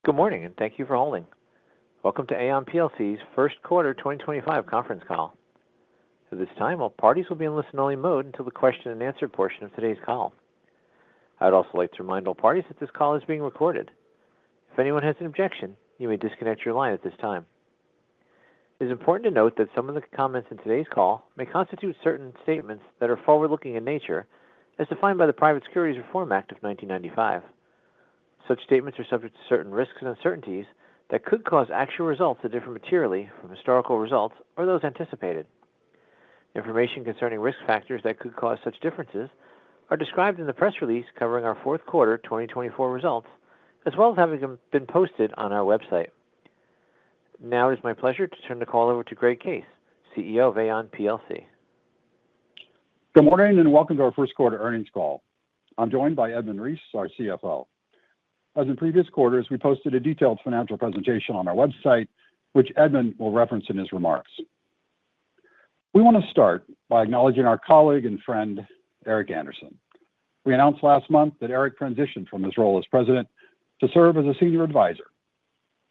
Good morning, and thank you for holding. Welcome to AON plc's first quarter 2025 conference call. At this time, all parties will be in listen-only mode until the question and answer portion of today's call. I would also like to remind all parties that this call is being recorded. If anyone has an objection, you may disconnect your line at this time. It is important to note that some of the comments in today's call may constitute certain statements that are forward-looking in nature, as defined by the Private Securities Reform Act of 1995. Such statements are subject to certain risks and uncertainties that could cause actual results to differ materially from historical results or those anticipated. Information concerning risk factors that could cause such differences are described in the press release covering our fourth quarter 2024 results, as well as having been posted on our website. Now it is my pleasure to turn the call over to Greg Case, CEO of AON plc. Good morning and welcome to our first quarter earnings call. I'm joined by Edmund Reese, our CFO. As in previous quarters, we posted a detailed financial presentation on our website, which Edmund will reference in his remarks. We want to start by acknowledging our colleague and friend, Eric Anderson. We announced last month that Eric transitioned from his role as president to serve as a senior advisor.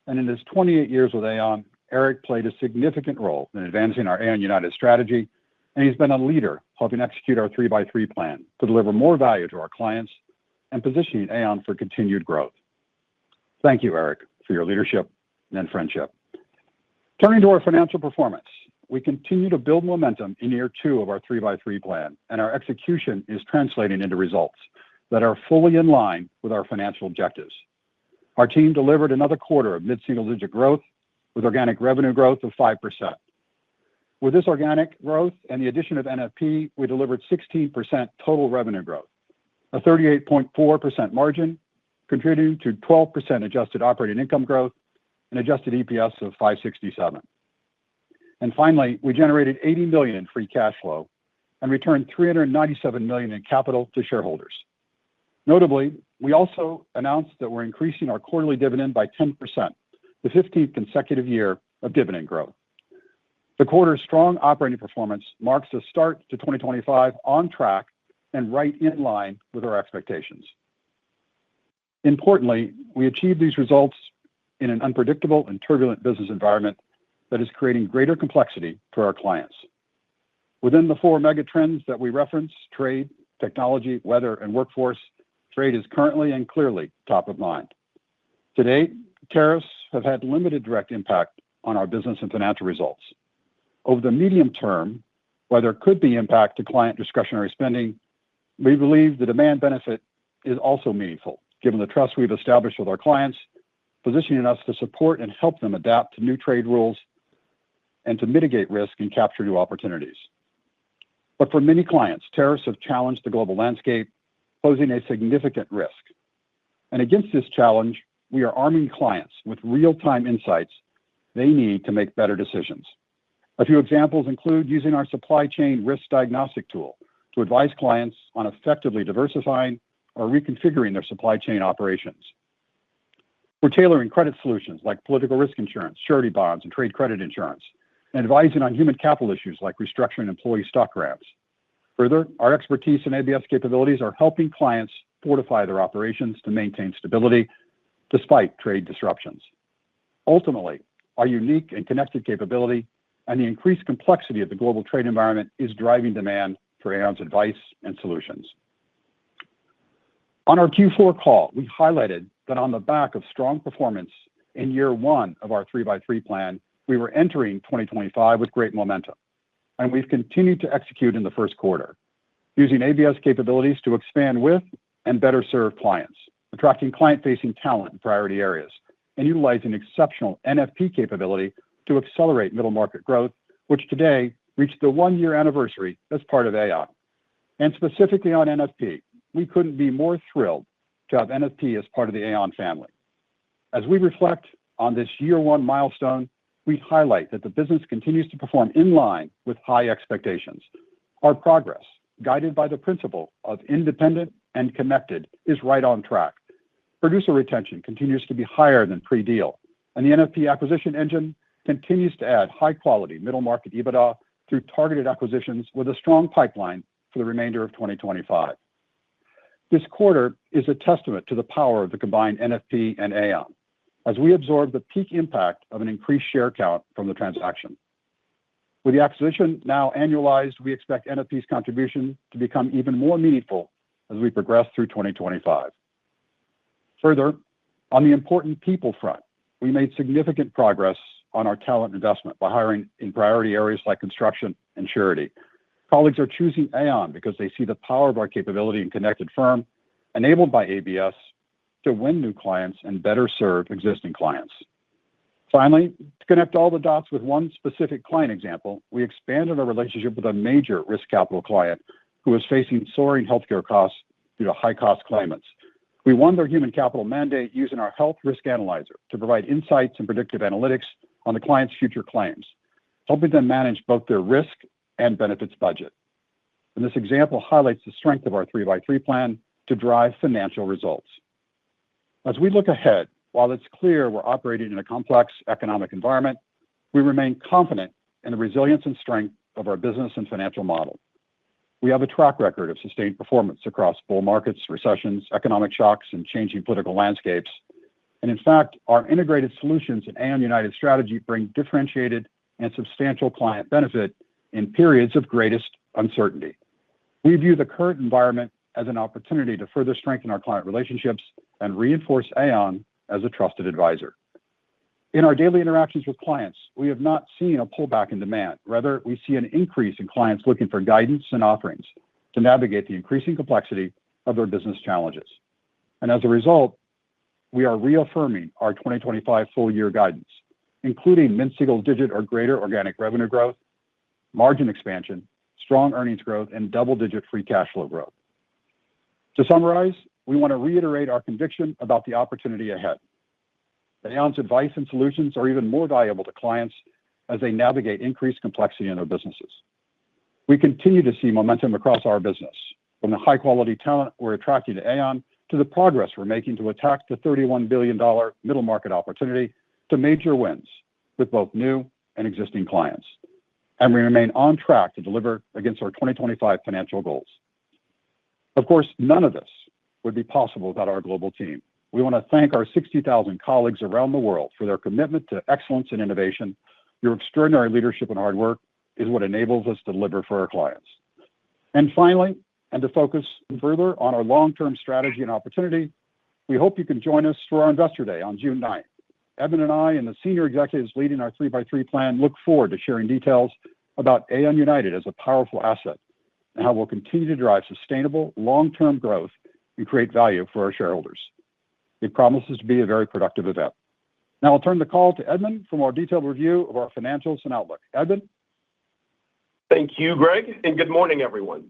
And in his 28 years with AON, Eric played a significant role in advancing our AON United strategy, and he's been a leader helping execute our 3x3 plan to deliver more value to our clients and positioning AON for continued growth. Thank you, Eric, for your leadership and friendship. Turning to our financial performance, we continue to build momentum in year two of our 3x3 plan, and our execution is translating into results that are fully in line with our financial objectives. Our team delivered another quarter of mid-single-digit growth with organic revenue growth of 5%. With this organic growth and the addition of NFP, we delivered 16% total revenue growth, a 38.4% margin, contributing to 12% adjusted operating income growth and adjusted EPS of $5.67. And finally, we generated $80 million in free cash flow and returned $397 million in capital to shareholders. Notably, we also announced that we're increasing our quarterly dividend by 10%, the 15th consecutive year of dividend growth. The quarter's strong operating performance marks a start to 2025 on track and right in line with our expectations. Importantly, we achieved these results in an unpredictable and turbulent business environment that is creating greater complexity for our clients. Within the four mega trends that we reference, trade, technology, weather, and workforce, trade is currently and clearly top of mind. Today, tariffs have had limited direct impact on our business and financial results. Over the medium term, while there could be impact to client discretionary spending, we believe the demand benefit is also meaningful, given the trust we've established with our clients, positioning us to support and help them adapt to new trade rules and to mitigate risk and capture new opportunities. But for many clients, tariffs have challenged the global landscape, posing a significant risk. And against this challenge, we are arming clients with real-time insights they need to make better decisions. A few examples include using our supply chain risk diagnostic tool to advise clients on effectively diversifying or reconfiguring their supply chain operations. We're tailoring credit solutions like political risk insurance, surety bonds, and trade credit insurance, and advising on human capital issues like restructuring employee stock grants. Further, our expertise and ABS capabilities are helping clients fortify their operations to maintain stability despite trade disruptions. Ultimately, our unique and connected capability and the increased complexity of the global trade environment is driving demand for AON's advice and solutions. On our Q4 call, we highlighted that on the back of strong performance in year one of our 3x3 plan, we were entering 2025 with great momentum, and we've continued to execute in the first quarter, using ABS capabilities to expand with and better serve clients, attracting client-facing talent in priority areas, and utilizing exceptional NFP capability to accelerate middle market growth, which today reached the one-year anniversary as part of AON. And specifically on NFP, we couldn't be more thrilled to have NFP as part of the AON family. As we reflect on this year one milestone, we highlight that the business continues to perform in line with high expectations. Our progress, guided by the principle of independent and connected, is right on track. Producer retention continues to be higher than pre-deal, and the NFP acquisition engine continues to add high-quality middle-market EBITDA through targeted acquisitions with a strong pipeline for the remainder of 2025. This quarter is a testament to the power of the combined NFP and AON. as we absorb the peak impact of an increased share count from the transaction. With the acquisition now annualized, we expect NFP's contribution to become even more meaningful as we progress through 2025. Further, on the important people front, we made significant progress on our talent investment by hiring in priority areas like construction and surety. Colleagues are choosing Aon because they see the power of our capability and connected firm, enabled by ABS, to win new clients and better serve existing clients. Finally, to connect all the dots with one specific client example, we expanded our relationship with a major risk capital client who was facing soaring healthcare costs due to high-cost claimants. We won their human capital mandate using our health risk analyzer to provide insights and predictive analytics on the client's future claims, helping them manage both their risk and benefits budget. And this example highlights the strength of our 3x3 plan to drive financial results. As we look ahead, while it's clear we're operating in a complex economic environment, we remain confident in the resilience and strength of our business and financial model. We have a track record of sustained performance across bull markets, recessions, economic shocks, and changing political landscapes. And in fact, our integrated solutions and Aon United strategy bring differentiated and substantial client benefit in periods of greatest uncertainty. We view the current environment as an opportunity to further strengthen our client relationships and reinforce Aon as a trusted advisor. In our daily interactions with clients, we have not seen a pullback in demand. Rather, we see an increase in clients looking for guidance and offerings to navigate the increasing complexity of their business challenges. And as a result, we are reaffirming our 2025 full-year guidance, including mid-single-digit or greater organic revenue growth, margin expansion, strong earnings growth, and double-digit free cash flow growth. To summarize, we want to reiterate our conviction about the opportunity ahead. Aon's advice and solutions are even more valuable to clients as they navigate increased complexity in their businesses. We continue to see momentum across our business, from the high-quality talent we're attracting to Aon to the progress we're making to attack the $31 billion middle market opportunity to major wins with both new and existing clients. And we remain on track to deliver against our 2025 financial goals. Of course, none of this would be possible without our global team. We want to thank our 60,000 colleagues around the world for their commitment to excellence and innovation. Your extraordinary leadership and hard work is what enables us to deliver for our clients. And finally, and to focus further on our long-term strategy and opportunity, we hope you can join us for our Investor Day on June 9th. Edmund and I and the senior executives leading our 3x3 plan look forward to sharing details about Aon United as a powerful asset and how we'll continue to drive sustainable long-term growth and create value for our shareholders. It promises to be a very productive event. Now I'll turn the call to Edmund for more detailed review of our financials and outlook. Edmund? Thank you, Greg, and good morning, everyone.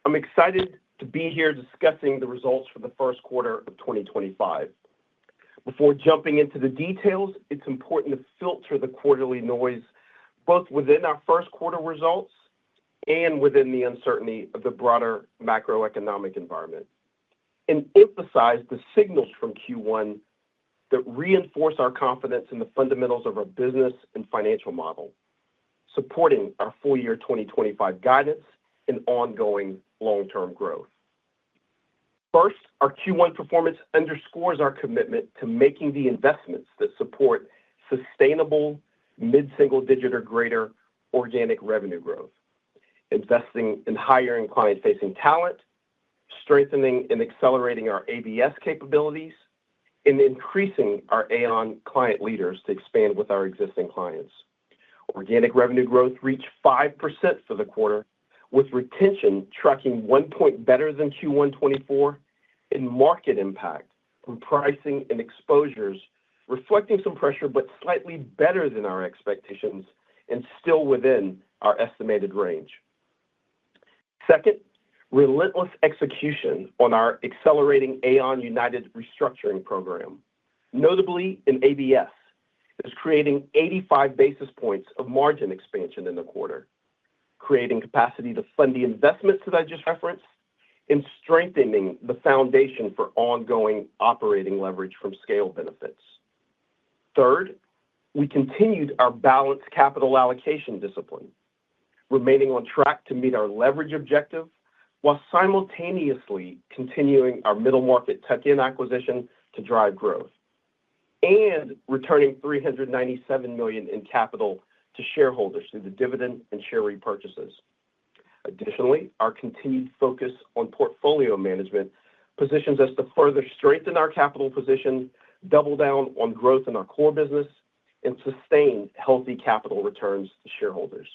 I'm excited to be here discussing the results for the first quarter of 2025. Before jumping into the details, it's important to filter the quarterly noise both within our first quarter results and within the uncertainty of the broader macroeconomic environment, and emphasize the signals from Q1 that reinforce our confidence in the fundamentals of our business and financial model, supporting our full year 2025 guidance and ongoing long-term growth. First, our Q1 performance underscores our commitment to making the investments that support sustainable mid-single-digit or greater organic revenue growth, investing in hiring client-facing talent, strengthening and accelerating our ABS capabilities, and increasing our Aon client leaders to expand with our existing clients. Organic revenue growth reached 5% for the quarter, with retention tracking 1 point better than Q1 24, and market impact from pricing and exposures reflecting some pressure but slightly better than our expectations and still within our estimated range. Second, relentless execution on our accelerating Aon United restructuring program, notably in ABS, is creating 85 basis points of margin expansion in the quarter, creating capacity to fund the investments that I just referenced, and strengthening the foundation for ongoing operating leverage from scale benefits. Third, we continued our balanced capital allocation discipline, remaining on track to meet our leverage objective while simultaneously continuing our middle market tuck-in acquisition to drive growth. and returning $397 million in capital to shareholders through the dividend and share repurchases. Additionally, our continued focus on portfolio management positions us to further strengthen our capital position, double down on growth in our core business, and sustain healthy capital returns to shareholders.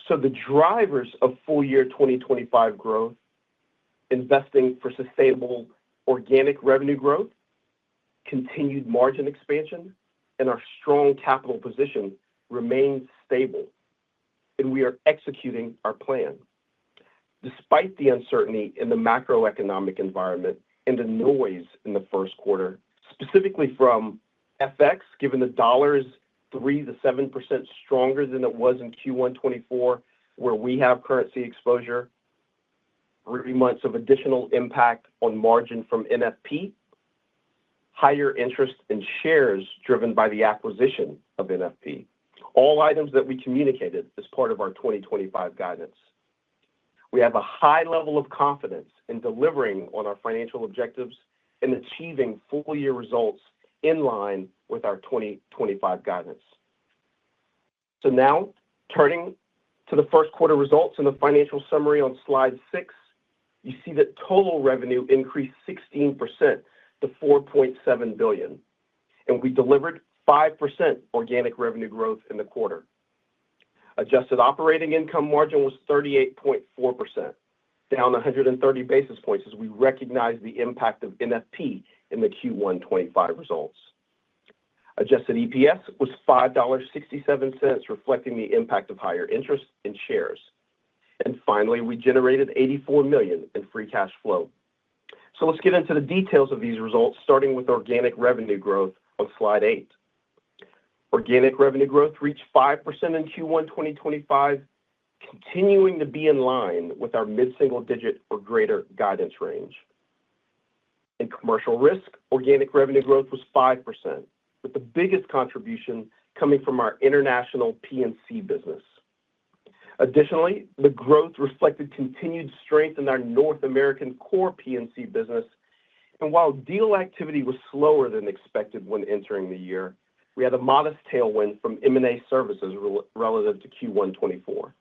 So the drivers of full year 2025 growth, investing for sustainable organic revenue growth, continued margin expansion, and our strong capital position remain stable, and we are executing our plan. Despite the uncertainty in the macroeconomic environment and the noise in the first quarter, specifically from FX, given the dollar is 3 to 7% stronger than it was in Q1 24, where we have currency exposure, 3 months of additional impact on margin from NFP, higher interest in shares driven by the acquisition of NFP, all items that we communicated as part of our 2025 guidance. We have a high level of confidence in delivering on our financial objectives and achieving full year results in line with our 2025 guidance. So now, turning to the first quarter results and the financial summary on slide 6, you see that total revenue increased 16% to $4.7 billion, and we delivered 5% organic revenue growth in the quarter. Adjusted operating income margin was 38.4%, down 130 basis points as we recognize the impact of NFP in the Q1 25 results. Adjusted EPS was $5.67, reflecting the impact of higher interest in shares. And finally, we generated $84 million in free cash flow. So let's get into the details of these results, starting with organic revenue growth on slide 8. Organic revenue growth reached 5% in Q1 2025, continuing to be in line with our mid-single-digit or greater guidance range. In commercial risk, organic revenue growth was 5%, with the biggest contribution coming from our international P&C business. Additionally, the growth reflected continued strength in our North American core P&C business, and while deal activity was slower than expected when entering the year, we had a modest tailwind from M&A services relative to Q1 24.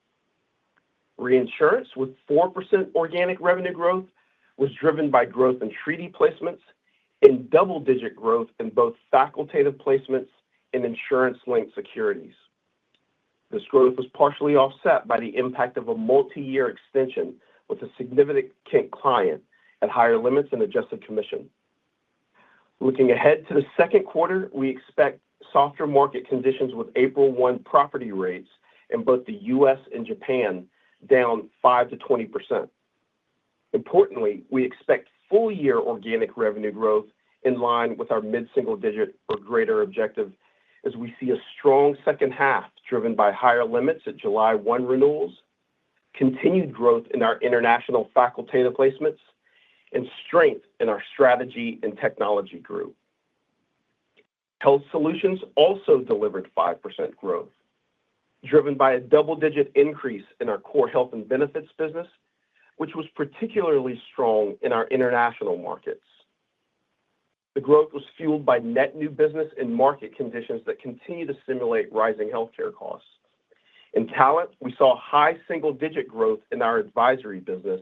Reinsurance, with 4% organic revenue growth, was driven by growth in treaty placements and double-digit growth in both facultative placements and insurance-linked securities. This growth was partially offset by the impact of a multi-year extension with a significant client at higher limits and adjusted commission. Looking ahead to the second quarter, we expect softer market conditions with April 1 property rates in both the U.S. and Japan down 5 to 20%. Importantly, we expect full-year organic revenue growth in line with our mid-single-digit or greater objective as we see a strong second half driven by higher limits at July 1 renewals, continued growth in our international facultative placements, and strength in our strategy and technology group. Health Solutions also delivered 5% growth, driven by a double-digit increase in our core health and benefits business, which was particularly strong in our international markets. The growth was fueled by net new business and market conditions that continue to stimulate rising healthcare costs. In talent, we saw high single-digit growth in our advisory business,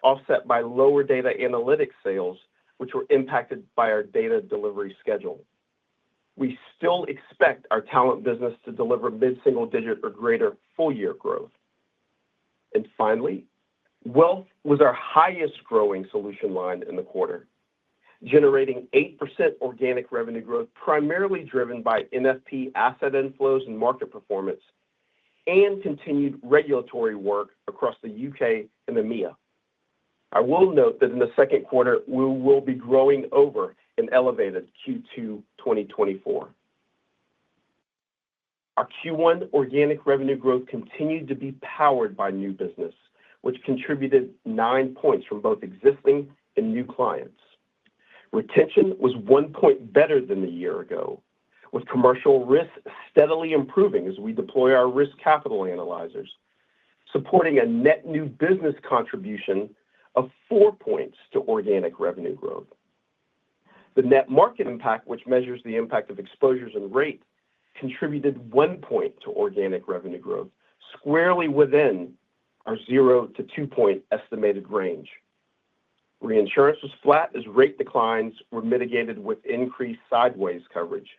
offset by lower data analytics sales, which were impacted by our data delivery schedule. We still expect our talent business to deliver mid-single-digit or greater full-year growth. And finally, wealth was our highest growing solution line in the quarter, generating 8% organic revenue growth, primarily driven by NFP asset inflows and market performance, and continued regulatory work across the UK and EMEA. I will note that in the second quarter, we will be growing over an elevated Q2 2024. Our Q1 organic revenue growth continued to be powered by new business, which contributed 9 points from both existing and new clients. Retention was 1 point better than the year ago, with commercial risk steadily improving as we deploy our risk capital analyzers, supporting a net new business contribution of 4 points to organic revenue growth. The net market impact, which measures the impact of exposures and rate, contributed 1 point to organic revenue growth, squarely within our 0 to 2 point estimated range. Reinsurance was flat as rate declines were mitigated with increased sideways coverage,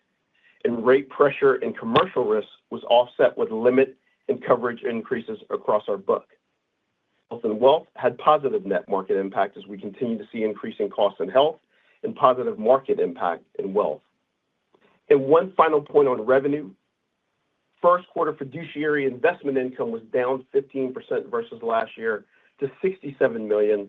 and rate pressure in commercial risk was offset with limit and coverage increases across our book. Health and wealth had positive net market impact as we continue to see increasing costs in health and positive market impact in wealth. And one final point on revenue. First quarter fiduciary investment income was down 15% versus last year to $67 million,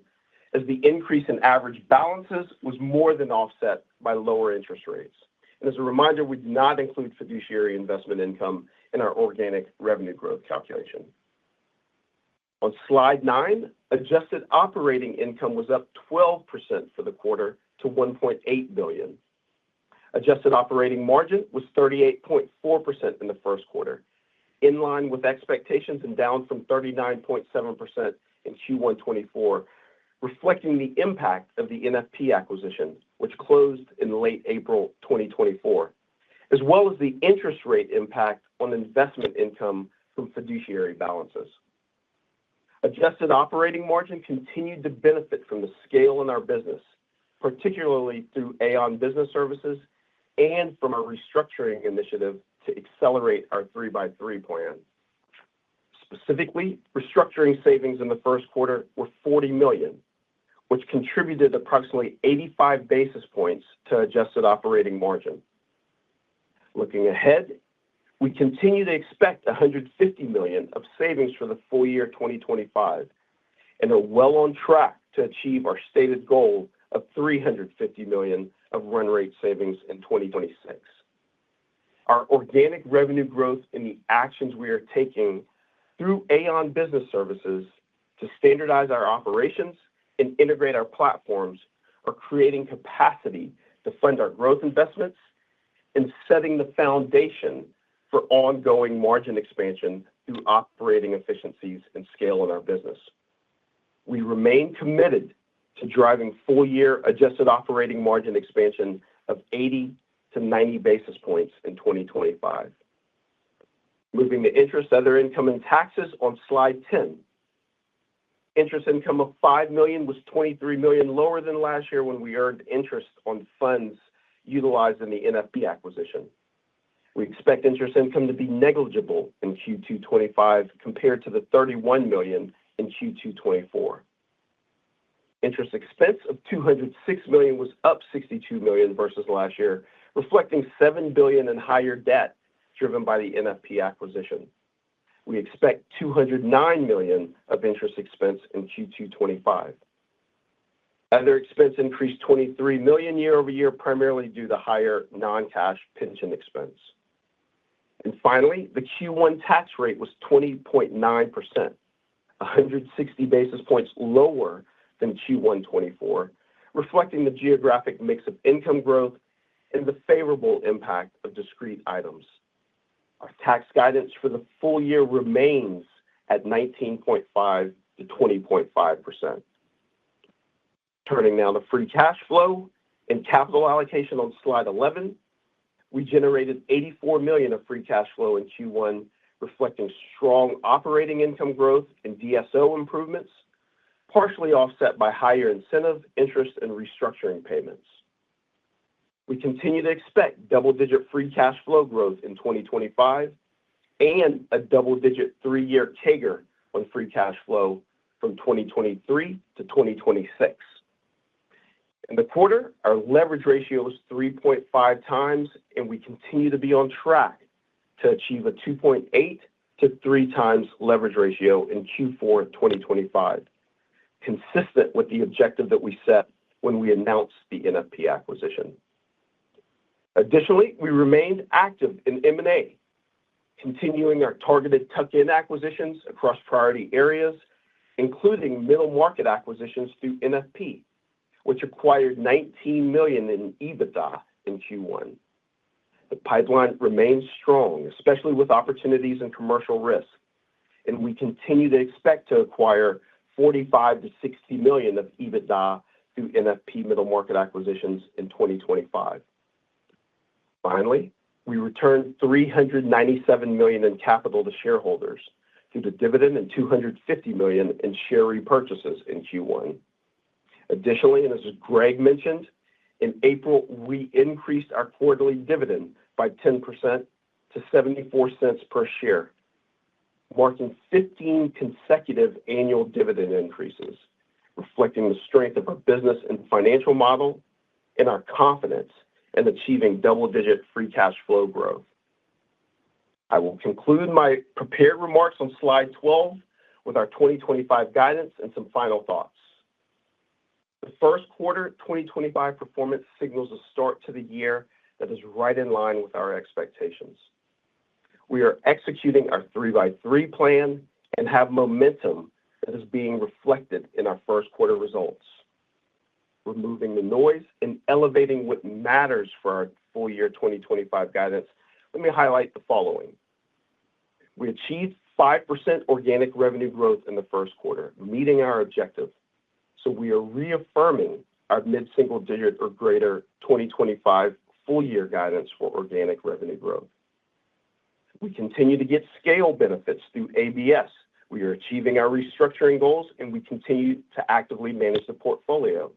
as the increase in average balances was more than offset by lower interest rates. And as a reminder, we do not include fiduciary investment income in our organic revenue growth calculation. On slide 9, adjusted operating income was up 12% for the quarter to $1.8 billion. Adjusted operating margin was 38.4% in the first quarter, in line with expectations and down from 39.7% in Q1 24, reflecting the impact of the NFP acquisition, which closed in late April 2024, as well as the interest rate impact on investment income from fiduciary balances. Adjusted operating margin continued to benefit from the scale in our business, particularly through Aon Business Services and from our restructuring initiative to accelerate our 3x3 plan. Specifically, restructuring savings in the first quarter were $40 million, which contributed approximately 85 basis points to adjusted operating margin. Looking ahead, we continue to expect $150 million of savings for the full year 2025 and are well on track to achieve our stated goal of $350 million of run rate savings in 2026. Our organic revenue growth and the actions we are taking through Aon Business Services to standardize our operations and integrate our platforms are creating capacity to fund our growth investments and setting the foundation for ongoing margin expansion through operating efficiencies and scale in our business. We remain committed to driving full-year adjusted operating margin expansion of 80 to 90 basis points in 2025. Moving to interest, other income, and taxes on slide 10. Interest income of $5 million was $23 million lower than last year when we earned interest on funds utilized in the NFP acquisition. We expect interest income to be negligible in Q2 25 compared to the $31 million in Q2 24. Interest expense of $206 million was up $62 million versus last year, reflecting $7 billion in higher debt driven by the NFP acquisition. We expect $209 million of interest expense in Q2 25. Other expense increased $23 million year over year, primarily due to higher non-cash pension expense. And finally, the Q1 tax rate was 20.9%, 160 basis points lower than Q1 24, reflecting the geographic mix of income growth and the favorable impact of discrete items. Our tax guidance for the full year remains at 19.5 to 20.5%. Turning now to free cash flow and capital allocation on slide 11, we generated $84 million of free cash flow in Q1, reflecting strong operating income growth and DSO improvements, partially offset by higher incentive, interest, and restructuring payments. We continue to expect double-digit free cash flow growth in 2025 and a double-digit 3-year CAGR on free cash flow from 2023 to 2026. In the quarter, our leverage ratio was 3.5 times, and we continue to be on track to achieve a 2.8 to 3 times leverage ratio in Q4 2025, consistent with the objective that we set when we announced the NFP acquisition. Additionally, we remained active in M&A, continuing our targeted tuck-in acquisitions across priority areas, including middle market acquisitions through NFP, which acquired $19 million in EBITDA in Q1. The pipeline remains strong, especially with opportunities in commercial risk, and we continue to expect to acquire $45 to $60 million of EBITDA through NFP middle market acquisitions in 2025. Finally, we returned $397 million in capital to shareholders through the dividend and $250 million in share repurchases in Q1. Additionally, and as Greg mentioned, in April, we increased our quarterly dividend by 10% to 74 cents per share, marking 15 consecutive annual dividend increases, reflecting the strength of our business and financial model and our confidence in achieving double-digit free cash flow growth. I will conclude my prepared remarks on slide 12 with our 2025 guidance and some final thoughts. The first quarter 2025 performance signals a start to the year that is right in line with our expectations. We are executing our 3x3 plan and have momentum that is being reflected in our first quarter results. Removing the noise and elevating what matters for our full year 2025 guidance, let me highlight the following. We achieved 5% organic revenue growth in the first quarter, meeting our objective. So we are reaffirming our mid-single digit or greater 2025 full year guidance for organic revenue growth. We continue to get scale benefits through ABS. We are achieving our restructuring goals, and we continue to actively manage the portfolio.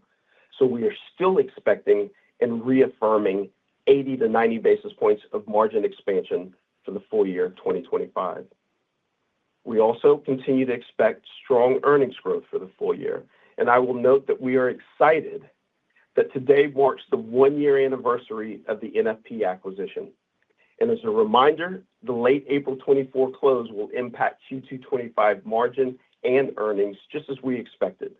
So we are still expecting and reaffirming 80 to 90 basis points of margin expansion for the full year 2025. We also continue to expect strong earnings growth for the full year. And I will note that we are excited that today marks the one-year anniversary of the NFP acquisition. And as a reminder, the late April 24 close will impact Q2 25 margin and earnings just as we expected.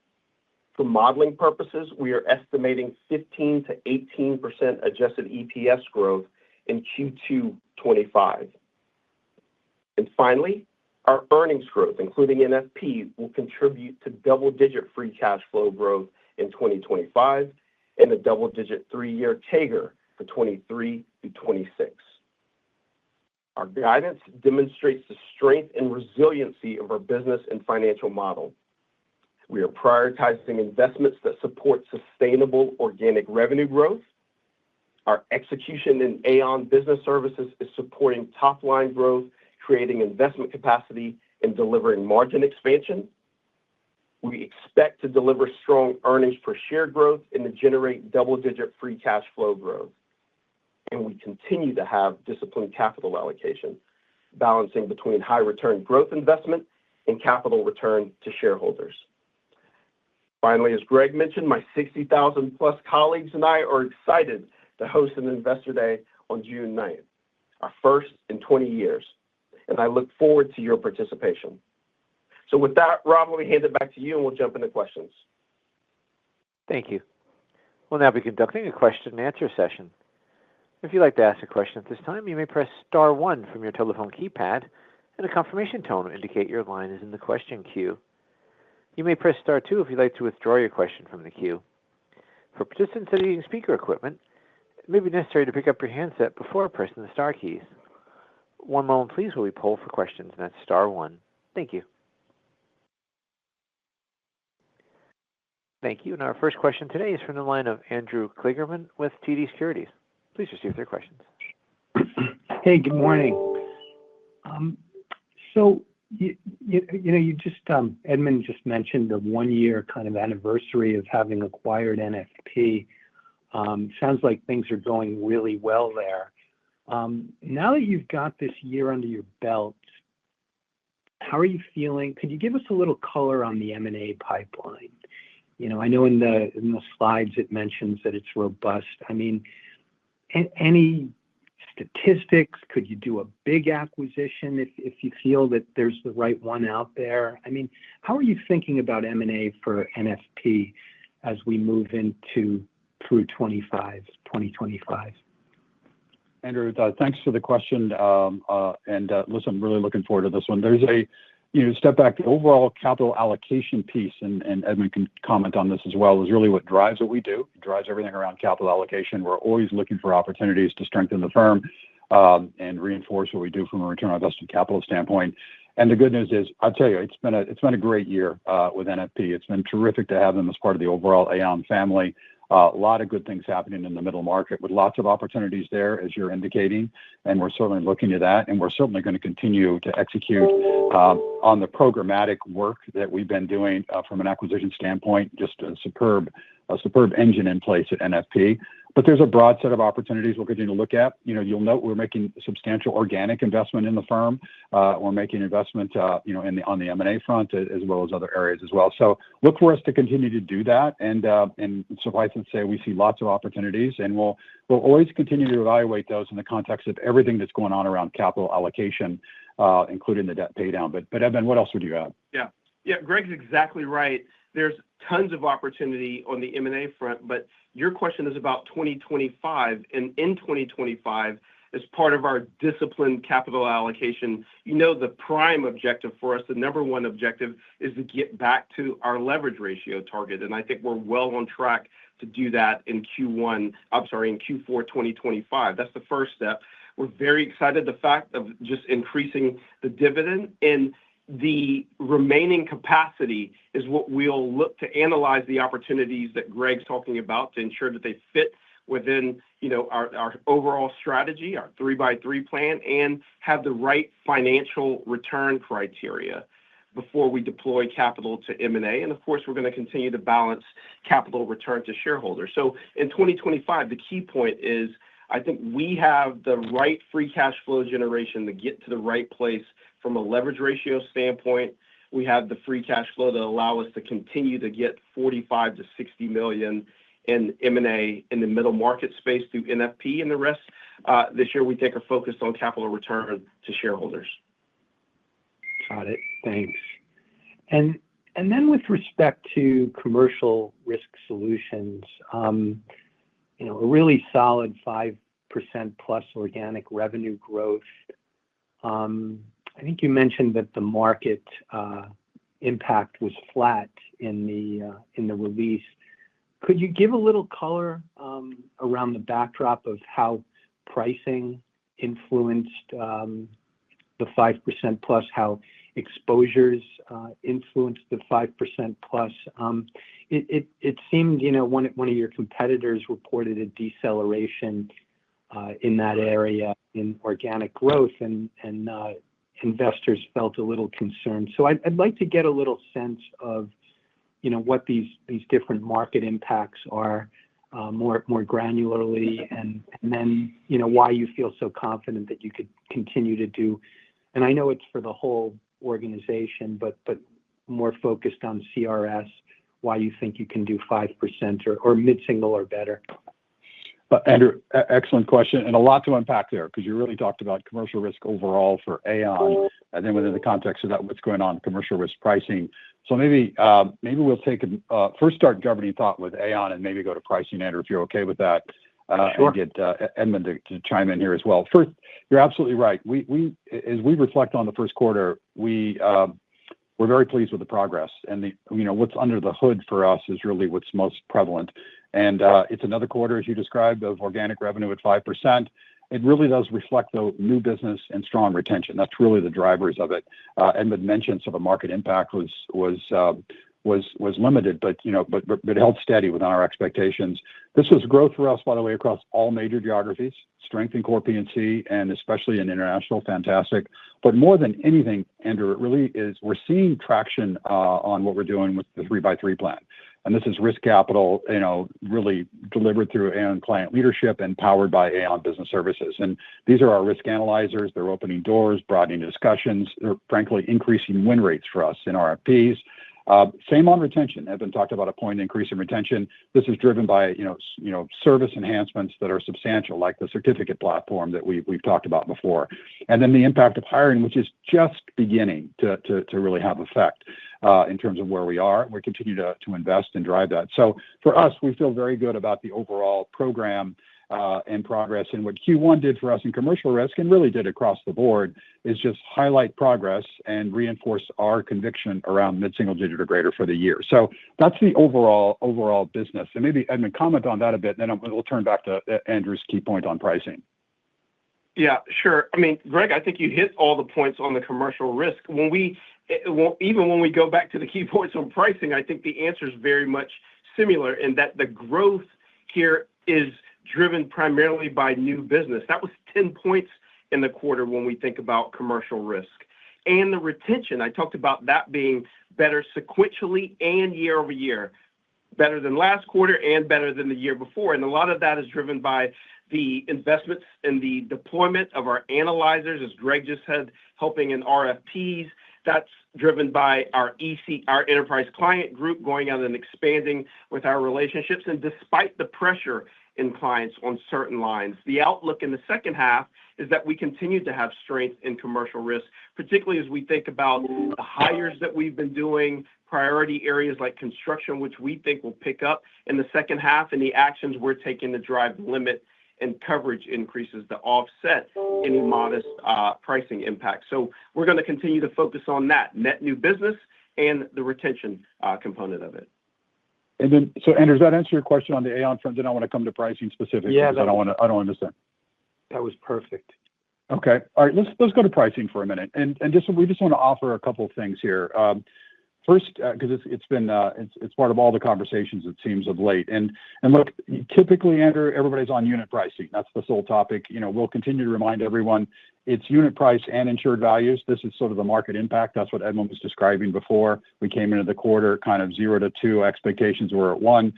For modeling purposes, we are estimating 15 to 18% adjusted EPS growth in Q2 25. And finally, our earnings growth, including NFP, will contribute to double-digit free cash flow growth in 2025 and a double-digit three-year CAGR for 23 through 26. Our guidance demonstrates the strength and resiliency of our business and financial model. We are prioritizing investments that support sustainable organic revenue growth. Our execution in Aon Business Services is supporting top-line growth, creating investment capacity, and delivering margin expansion. We expect to deliver strong earnings per share growth and to generate double-digit free cash flow growth. And we continue to have disciplined capital allocation, balancing between high-return growth investment and capital return to shareholders. Finally, as Greg mentioned, my 60,000-plus colleagues and I are excited to host an Investor Day on June 9th, our first in 20 years. And I look forward to your participation. So with that, Rob, let me hand it back to you, and we'll jump into questions. Thank you. We'll now be conducting a question-and-answer session. If you'd like to ask a question at this time, you may press star one from your telephone keypad, and a confirmation tone will indicate your line is in the question queue. You may press star two if you'd like to withdraw your question from the queue. For participants that are using speaker equipment, it may be necessary to pick up your handset before pressing the star keys. One moment, please, while we poll for questions, and that's star one. Thank you. Thank you. And our first question today is from the line of Andrew Kligerman with TD Securities. Please proceed with your questions. Hey, good morning. So, you just, Edmund just mentioned the one-year kind of anniversary of having acquired NFP. Sounds like things are going really well there. Now that you've got this year under your belt, how are you feeling? Could you give us a little color on the M&A pipeline? I know in the slides it mentions that it's robust. I mean, any statistics? Could you do a big acquisition if you feel that there's the right one out there? I mean, how are you thinking about M&A for NFP as we move through 2025? Andrew, thanks for the question. Listen, I'm really looking forward to this one. There's step back, the overall capital allocation piece, and Edmund can comment on this as well, is really what drives what we do. It drives everything around capital allocation. We're always looking for opportunities to strengthen the firm and reinforce what we do from a return on invested capital standpoint. And the good news is, I'll tell you, it's been a great year with NFP. It's been terrific to have them as part of the overall Aon family. A lot of good things happening in the middle market with lots of opportunities there, as you're indicating, and we're certainly looking at that, and we're certainly going to continue to execute on the programmatic work that we've been doing from an acquisition standpoint. Just a superb engine in place at NFP. But there's a broad set of opportunities we'll continue to look at. You'll note we're making substantial organic investment in the firm. We're making investment, on the M&A front as well as other areas as well. So look for us to continue to do that. And suffice it to say, we see lots of opportunities, and we'll always continue to evaluate those in the context of everything that's going on around capital allocation, including the debt pay down. But Edmund, what else would you add? Yeah, Greg's exactly right. There's tons of opportunity on the M&A front, but your question is about 2025, and in 2025, as part of our disciplined capital allocation, the prime objective for us, the number one objective, is to get back to our leverage ratio target, and I think we're well on track to do that in Q4 2025. That's the first step. We're very excited the fact of just increasing the dividend, and the remaining capacity is what we'll look to analyze the opportunities that Greg's talking about to ensure that they fit within our overall strategy, our 3x3 plan, and have the right financial return criteria before we deploy capital to M&A. And of course, we're going to continue to balance capital return to shareholders. So in 2025, the key point is I think we have the right free cash flow generation to get to the right place from a leverage ratio standpoint. We have the free cash flow to allow us to continue to get 45 to 60 million in M&A in the middle market space through NFP, and the rest this year we think are focused on capital return to shareholders. Got it. Thanks. And then with respect to commercial risk solutions, a really solid 5% plus organic revenue growth. I think you mentioned that the market impact was flat in the release. Could you give a little color around the backdrop of how pricing influenced the 5% plus, how exposures influenced the 5% plus? It seemed, one of your competitors reported a deceleration in that area in organic growth, and investors felt a little concerned. So I'd like to get a little sense of, what these different market impacts are more granularly, and then, why you feel so confident that you could continue to do. And I know it's for the whole organization, but more focused on CRS, why you think you can do 5% or mid-single or better. Andrew, excellent question, and a lot to unpack there, because you really talked about commercial risk overall for Aon, and then within the context of that, what's going on in commercial risk pricing. So maybe we'll take first start governing thought with Aon, and maybe go to pricing, Andrew, if you're okay with that. Sure. And get Edmund to chime in here as well. First, you're absolutely right. We as we reflect on the first quarter, we're very pleased with the progress, and what's under the hood for us is really what's most prevalent. And it's another quarter, as you described, of organic revenue at 5%. It really does reflect the new business and strong retention. That's really the drivers of it. Edmund mentioned so the market impact was limited, but held steady within our expectations. This was growth for us, by the way, across all major geographies, strength in core P&C, and especially in international, fantastic. But more than anything, Andrew, it really is, we're seeing traction on what we're doing with the 3x3 plan. And this is risk capital, really delivered through Aon Client Leadership and powered by Aon Business Services. And these are our risk analyzers. They're opening doors, broadening discussions. They're frankly increasing win rates for us in RFPs. Same on retention. Evan talked about a point increase in retention. This is driven by service enhancements that are substantial, like the certificate platform that we've talked about before, and then the impact of hiring, which is just beginning to really have effect in terms of where we are. We continue to invest and drive that. So for us, we feel very good about the overall program and progress. And what Q1 did for us in commercial risk, and really did across the board, is just highlight progress and reinforce our conviction around mid-single digit or greater for the year. So that's the overall business. And maybe Edmund, comment on that a bit, and then we'll turn back to Andrew's key point on pricing. Yeah, sure. I mean, Greg, I think you hit all the points on the commercial risk. Even when we go back to the key points on pricing, I think the answer is very much similar in that the growth here is driven primarily by new business. That was 10 points in the quarter when we think about commercial risk. And the retention, I talked about that being better sequentially and year over year, better than last quarter and better than the year before. And a lot of that is driven by the investments in the deployment of our analyzers, as Greg just said, helping in RFPs. That's driven by our enterprise client group going out and expanding with our relationships. And despite the pressure in clients on certain lines, the outlook in the second half is that we continue to have strength in commercial risk, particularly as we think about the hires that we've been doing, priority areas like construction, which we think will pick up in the second half, and the actions we're taking to drive limit and coverage increases to offset any modest pricing impact. So we're going to continue to focus on that net new business and the retention component of it. And then, so Andrew, does that answer your question on the Aon front? Then I want to come to pricing specifically. Yeah, I don't understand. That was perfect. Okay, all right. Let's go to pricing for a minute, and we just want to offer a couple of things here. First, because it's part of all the conversations, it seems, of late. And look, typically, Andrew, everybody's on unit pricing. That's the sole topic. We'll continue to remind everyone it's unit price and insured values. This is sort of the market impact. That's what Edmund was describing before. We came into the quarter kind of 0 to 2. Expectations were at 1.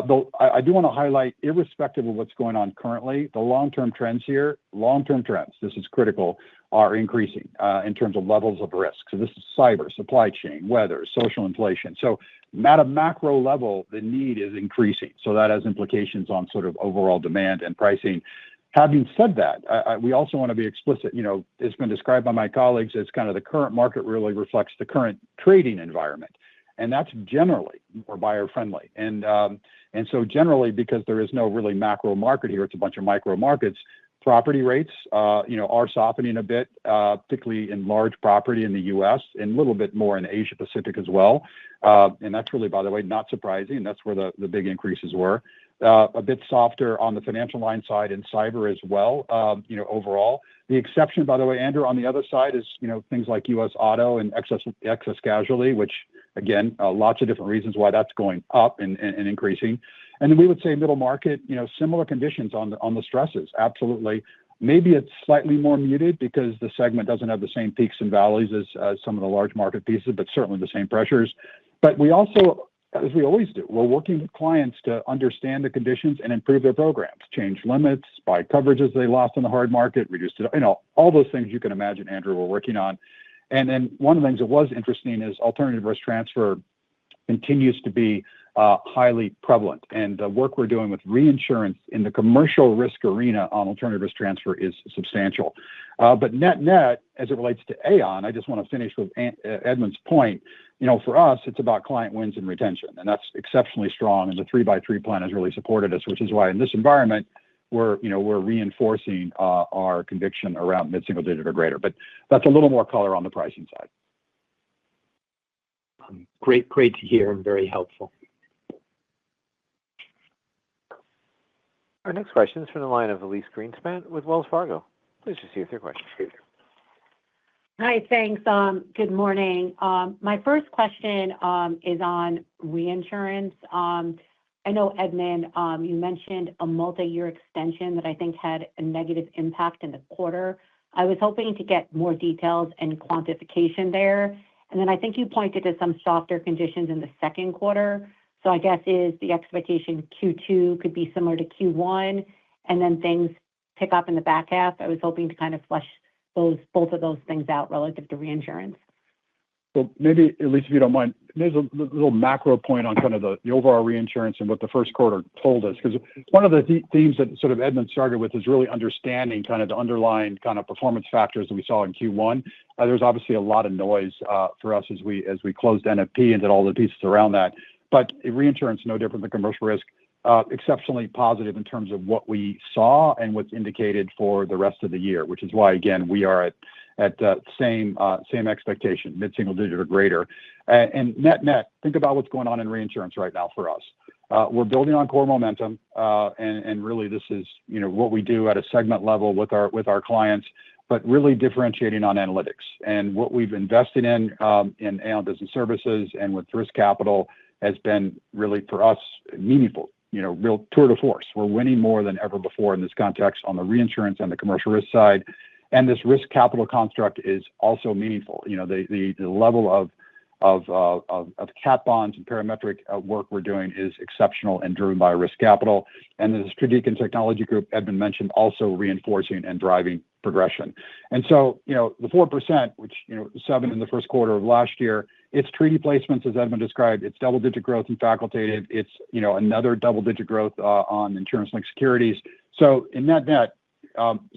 Though I do want to highlight, irrespective of what's going on currently, the long-term trends here, this is critical, are increasing in terms of levels of risk. So this is cyber, supply chain, weather, social inflation. So at a macro level, the need is increasing. So that has implications on sort of overall demand and pricing. Having said that, we also want to be explicit. It's been described by my colleagues as kind of the current market really reflects the current trading environment. And that's generally more buyer friendly. And so generally, because there is no really macro market here, it's a bunch of micro markets, property rates, are softening a bit, particularly in large property in the U.S. and a little bit more in Asia Pacific as well. And that's really, by the way, not surprising. That's where the big increases were. A bit softer on the financial line side and cyber as well, overall. The exception, by the way, Andrew, on the other side is, things like U.S. auto and excess casualty, which, again, lots of different reasons why that's going up and increasing. And then we would say middle market, similar conditions on the stresses. Absolutely. Maybe it's slightly more muted because the segment doesn't have the same peaks and valleys as some of the large market pieces, but certainly the same pressures. But we also, as we always do, we're working with clients to understand the conditions and improve their programs, change limits, buy coverages they lost in the hard market, reduce it, all those things you can imagine, Andrew, we're working on. And then one of the things that was interesting is alternative risk transfer continues to be highly prevalent. And the work we're doing with reinsurance in the commercial risk arena on alternative risk transfer is substantial. But net, as it relates to Aon, I just want to finish with Edmund's point. For us, it's about client wins and retention, and that's exceptionally strong. And the 3x3 plan has really supported us, which is why in this environment, we're reinforcing our conviction around mid-single digit or greater. But that's a little more color on the pricing side. Great to hear and very helpful. Our next question is from the line of Elyse Greenspan with Wells Fargo. Please proceed with your question. Hi, thanks. Good morning. My first question is on reinsurance. I know, Edmund, you mentioned a multi-year extension that I think had a negative impact in the quarter. I was hoping to get more details and quantification there. And then I think you pointed to some softer conditions in the second quarter. So I guess is the expectation Q2 could be similar to Q1, and then things pick up in the back half. I was hoping to kind of flesh both of those things out relative to reinsurance. Well, maybe, at least if you don't mind, there's a little macro point on kind of the overall reinsurance and what the first quarter told us. Because one of the themes that sort of Edmund started with is really understanding kind of the underlying kind of performance factors that we saw in Q1. There's obviously a lot of noise for us as we closed NFP and did all the pieces around that. But reinsurance, no different than commercial risk, exceptionally positive in terms of what we saw and what's indicated for the rest of the year, which is why, again, we are at same expectation, mid-single digit or greater. And net, think about what's going on in reinsurance right now for us. We're building on core momentum, and really this is what we do at a segment level with our clients, but really differentiating on analytics. And what we've invested in Aon Business Services and with risk capital has been really for us meaningful. Real tour de force. We're winning more than ever before in this context on the reinsurance and the commercial risk side. And this risk capital construct is also meaningful. The level of cat bonds and parametric work we're doing is exceptional and driven by risk capital. And the strategic and technology group Edmund mentioned also reinforcing and driving progression. And so, the 4%, which, 7 in the first quarter of last year, it's treaty placements, as Edmund described. It's double-digit growth in facultative. It's, another double-digit growth on insurance-linked securities. So in net,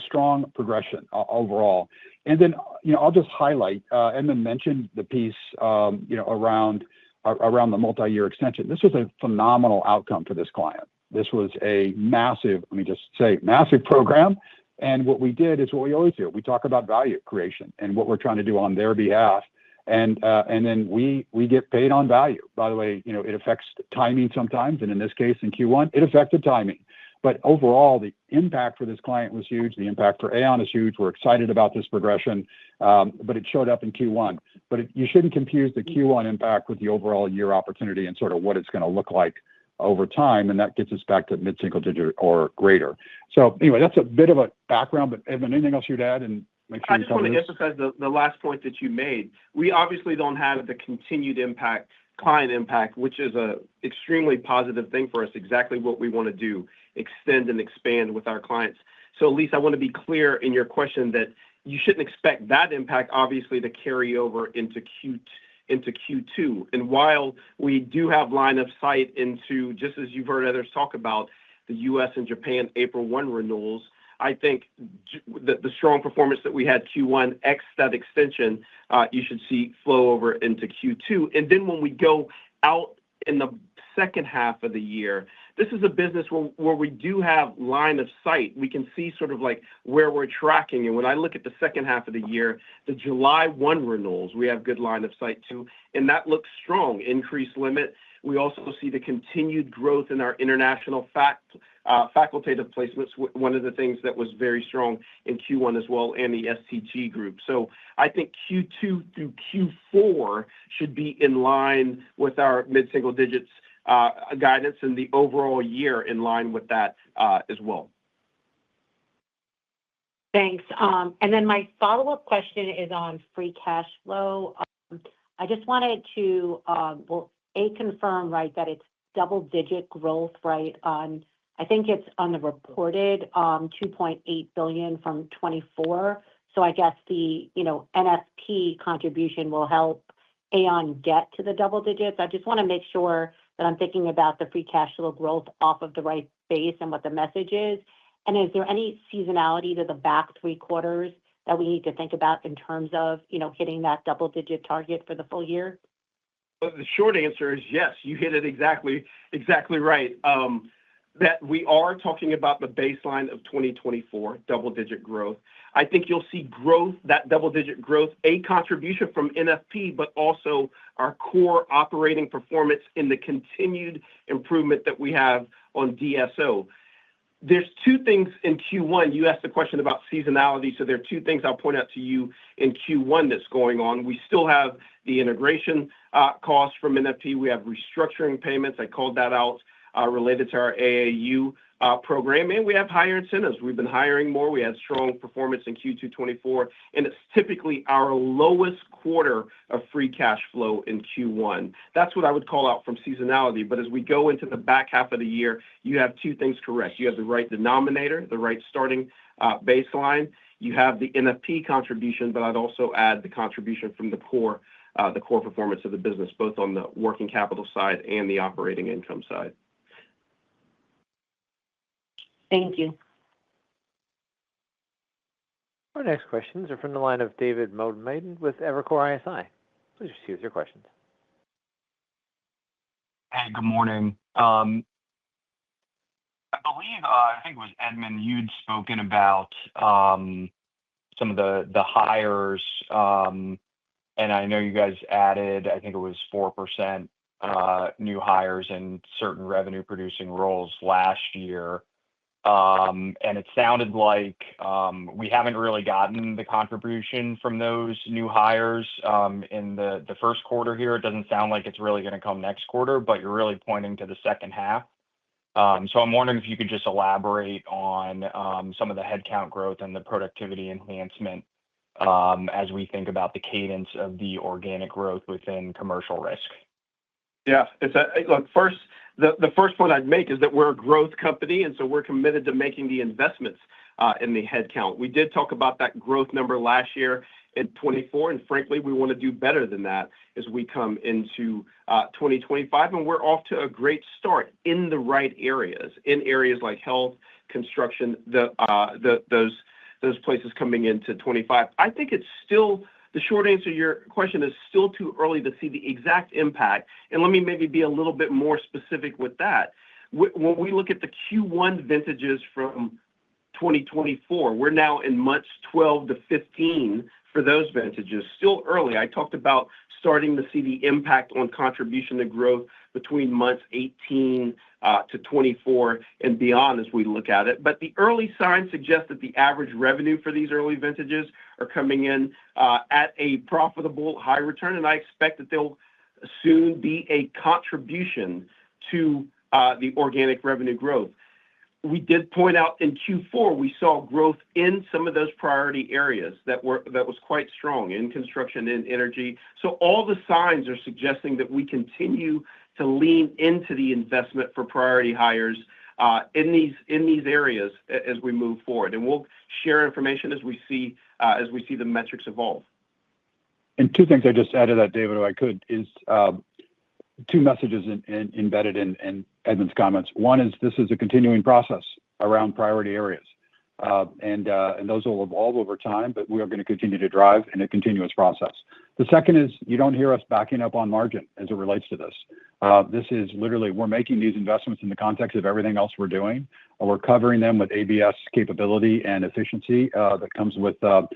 strong progression overall. And then, I'll just highlight, Edmund mentioned the piece, around the multi-year extension. This was a phenomenal outcome for this client. This was a massive, massive program. And what we did is what we always do. We talk about value creation and what we're trying to do on their behalf. And then we get paid on value. By the way, it affects timing sometimes. And in this case, in Q1, it affected timing. But overall, the impact for this client was huge. The impact for Aon is huge. We're excited about this progression, but it showed up in Q1. But you shouldn't confuse the Q1 impact with the overall year opportunity and sort of what it's going to look like over time. And that gets us back to mid-single digit or greater. So anyway, that's a bit of a background. But Edmund, anything else you'd add? And make sure I just want to emphasize the last point that you made. We obviously don't have the continued impact, client impact, which is a extremely positive thing for us, exactly what we want to do, extend and expand with our clients. So Elise, I want to be clear in your question that you shouldn't expect that impact, obviously, to carry over into Q2. And while we do have line of sight into, just as you've heard others talk about, the U.S. and Japan April 1 renewals, I think the strong performance that we had Q1, X that extension, you should see flow over into Q2. And then when we go out in the second half of the year, this is a business where we do have line of sight. We can see sort of like where we're tracking. And when I look at the second half of the year, the July 1 renewals, we have good line of sight too. And that looks strong, increased limit. We also see the continued growth in our international facultative placements, one of the things that was very strong in Q1 as well, and the STG group. So I think Q2 through Q4 should be in line with our mid-single digits guidance, and the overall year in line with that as well. Thanks. And then my follow-up question is on free cash flow. I just wanted to, confirm, right, that it's double-digit growth, right, on, I think it's on the reported $2.8 billion from 24. So I guess the, NFP contribution will help Aon get to the double digits. I just want to make sure that I'm thinking about the free cash flow growth off of the right base and what the message is. And is there any seasonality to the back 3 quarters that we need to think about in terms of, hitting that double-digit target for the full year? Well, the short answer is yes. You hit it exactly right. That we are talking about the baseline of 2024, double-digit growth. I think you'll see growth, that double-digit growth, a contribution from NFP, but also our core operating performance in the continued improvement that we have on DSO. There's 2 things in Q1. You asked the question about seasonality, so there are 2 things I'll point out to you in Q1 that's going on. We still have the integration costs from NFP. We have restructuring payments. I called that out related to our AAU program, and we have higher incentives. We've been hiring more. We had strong performance in Q2 24, and it's typically our lowest quarter of free cash flow in Q1. That's what I would call out from seasonality. But as we go into the back half of the year, you have 2 things correct. You have the right denominator, the right starting baseline. You have the NFP contribution, but I'd also add the contribution from the core performance of the business, both on the working capital side and the operating income side. Thank you. Our next questions are from the line of David Motemaden with Evercore ISI. Please proceed with your questions. Hey, good morning. I believe, I think it was Edmund, you'd spoken about some of the hires, and I know you guys added, I think it was 4% new hires in certain revenue-producing roles last year. And it sounded like we haven't really gotten the contribution from those new hires in the first quarter here. It doesn't sound like it's really going to come next quarter, but you're really pointing to the second half. So I'm wondering if you could just elaborate on some of the headcount growth and the productivity enhancement as we think about the cadence of the organic growth within commercial risk. Yeah, look, the first point I'd make is that we're a growth company, and so we're committed to making the investments in the headcount. We did talk about that growth number last year in 24, and frankly, we want to do better than that as we come into 2025, and we're off to a great start in the right areas, in areas like health, construction, those places coming into 25. I think it's still, the short answer to your question is still too early to see the exact impact. And let me maybe be a little bit more specific with that. When we look at the Q1 vintages from 2024, we're now in months 12 to 15 for those vintages. Still early. I talked about starting to see the impact on contribution to growth between months 18 to 24 and beyond as we look at it. But the early signs suggest that the average revenue for these early vintages are coming in at a profitable high return, and I expect that they'll soon be a contribution to the organic revenue growth. We did point out in Q4, we saw growth in some of those priority areas that was quite strong in construction and energy. So all the signs are suggesting that we continue to lean into the investment for priority hires in these areas as we move forward. And we'll share information as we see the metrics evolve. And two things I just added that, David, if I could, is two messages embedded in Edmund's comments. One is this is a continuing process around priority areas, and those will evolve over time, but we are going to continue to drive in a continuous process. The second is you don't hear us backing up on margin as it relates to this. This is literally, we're making these investments in the context of everything else we're doing. We're covering them with ABS capability and efficiency that comes with the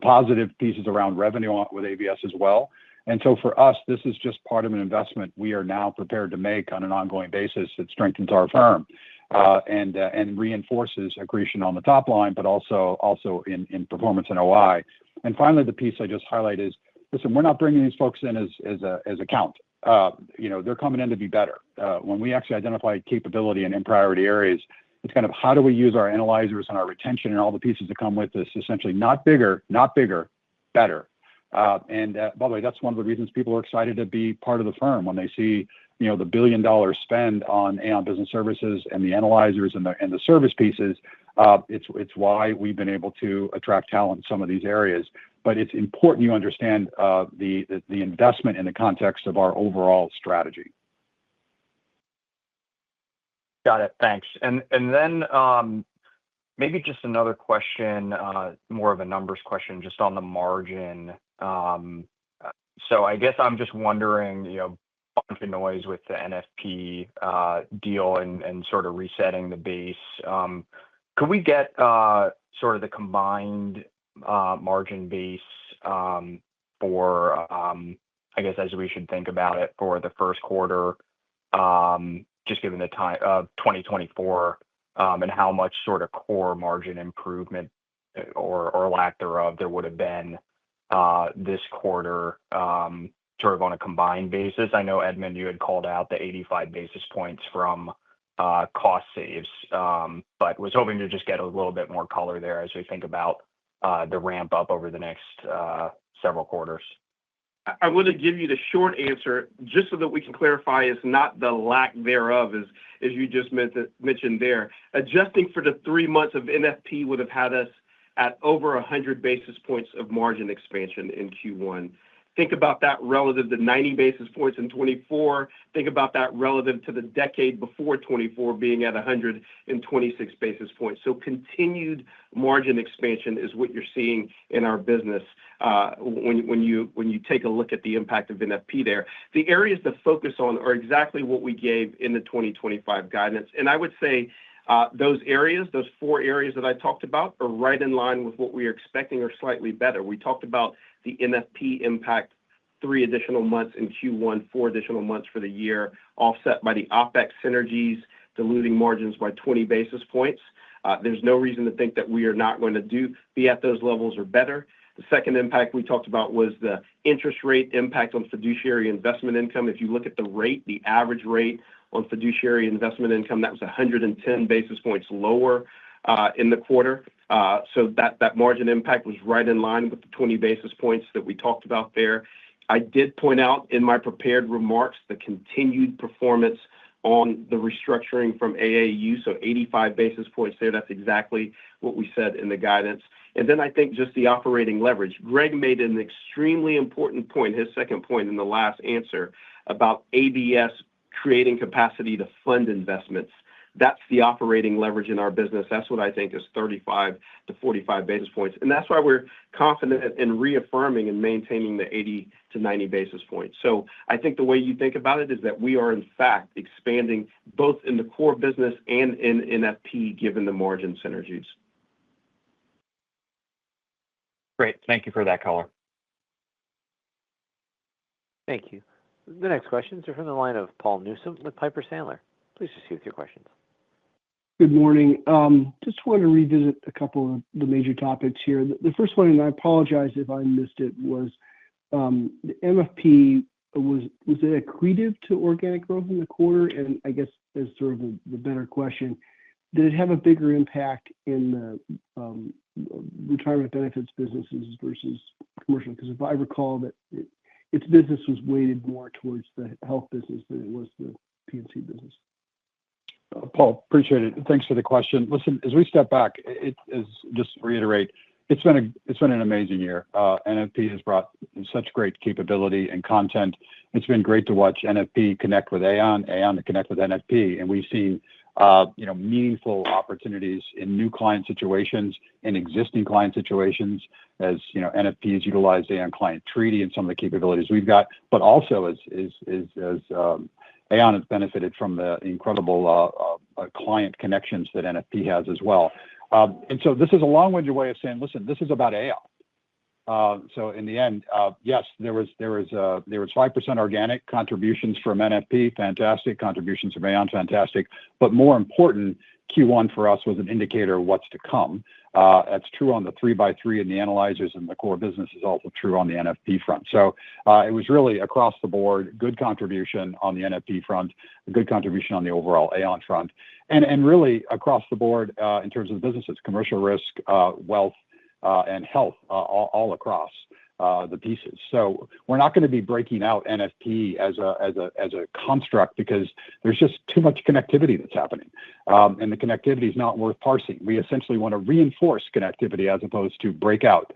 positive pieces around revenue with ABS as well. And so for us, this is just part of an investment we are now prepared to make on an ongoing basis that strengthens our firm and reinforces accretion on the top line, but also in performance and OI. And finally, the piece I just highlight is, listen, we're not bringing these folks in as a count. They're coming in to be better. When we actually identify capability in priority areas, it's kind of how do we use our analyzers and our retention and all the pieces that come with this, essentially not bigger, better. And by the way, that's one of the reasons people are excited to be part of the firm when they see, the $1 billion spend on Aon Business Services and the analyzers and the service pieces. It's why we've been able to attract talent in some of these areas. But it's important you understand the investment in the context of our overall strategy. Got it. Thanks. And then maybe just another question, more of a numbers question, just on the margin. So I guess I'm just wondering, bunch of noise with the NFP deal and sort of resetting the base. Could we get sort of the combined margin base for, I guess, as we should think about it for the first quarter, just given the time of 2024, and how much sort of core margin improvement or lack thereof there would have been this quarter, sort of on a combined basis? I know, Edmund, you had called out the 85 basis points from cost saves, but was hoping to just get a little bit more color there as we think about the ramp up over the next several quarters. I want to give you the short answer, just so that we can clarify it's not the lack thereof, as you just mentioned there. Adjusting for the 3 months of NFP would have had us at over 100 basis points of margin expansion in Q1. Think about that relative to 90 basis points in 24. Think about that relative to the decade before 24 being at 126 basis points. So continued margin expansion is what you're seeing in our business when you take a look at the impact of NFP there. The areas to focus on are exactly what we gave in the 2025 guidance. And I would say those 4 areas that I talked about are right in line with what we are expecting or slightly better. We talked about the NFP impact 3 additional months in Q1, 4 additional months for the year, offset by the OpEx synergies, diluting margins by 20 basis points. There's no reason to think that we are not going to be at those levels or better. The second impact we talked about was the interest rate impact on fiduciary investment income. If you look at the rate, the average rate on fiduciary investment income, that was 110 basis points lower in the quarter. So that margin impact was right in line with the 20 basis points that we talked about there. I did point out in my prepared remarks the continued performance on the restructuring from AAU, so 85 basis points there. That's exactly what we said in the guidance. And then I think just the operating leverage. Greg made an extremely important point, his second point in the last answer, about ABS creating capacity to fund investments. That's the operating leverage in our business. That's what I think is 35 to 45 basis points. And that's why we're confident in reaffirming and maintaining the 80 to 90 basis points. So I think the way you think about it is that we are, in fact, expanding both in the core business and in NFP, given the margin synergies. Great. Thank you for that color. Thank you. The next questions are from the line of Paul Newsome with Piper Sandler. Please proceed with your questions. Good morning. Just wanted to revisit a couple of the major topics here. The first one, and I apologize if I missed it, was the MFP, was it accretive to organic growth in the quarter? And I guess as sort of the better question, did it have a bigger impact in the retirement benefits businesses versus commercial? Because if I recall that its business was weighted more towards the health business than it was the P&C business. Paul, appreciate it. Thanks for the question. Listen, as we step back, it is just to reiterate, it's been an amazing year. NFP has brought such great capability and content. It's been great to watch NFP connect with Aon to connect with NFP, and we've seen meaningful opportunities in new client situations, in existing client situations, as NFP has utilized Aon Client Treaty and some of the capabilities we've got, but also as Aon has benefited from the incredible client connections that NFP has as well. And so this is a long-winded way of saying, listen, this is about Aon. So in the end, yes, there was 5% organic contributions from NFP, fantastic. Contributions from Aon, fantastic. But more important, Q1 for us was an indicator of what's to come. That's true on the 3x3 and the analyzers, and the core business is also true on the NFP front. So it was really across the board, good contribution on the NFP front, a good contribution on the overall Aon front, and really across the board in terms of businesses, commercial risk, wealth, and health, all across the pieces. So we're not going to be breaking out NFP as a construct because there's just too much connectivity that's happening, and the connectivity is not worth parsing. We essentially want to reinforce connectivity as opposed to break out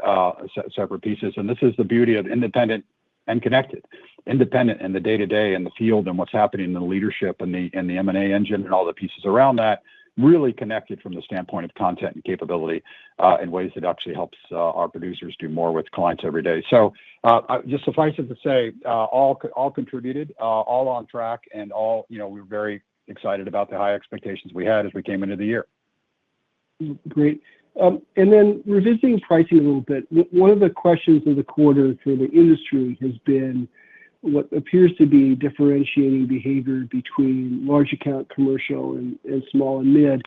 separate pieces. And this is the beauty of independent and connected. Independent in the day-to-day and the field and what's happening in the leadership and the M&A engine and all the pieces around that, really connected from the standpoint of content and capability in ways that actually helps our producers do more with clients every day. So just suffice it to say, all contributed, all on track, and all, we're very excited about the high expectations we had as we came into the year. Great. And then revisiting pricing a little bit, one of the questions of the quarter for the industry has been what appears to be differentiating behavior between large account commercial and small and mid.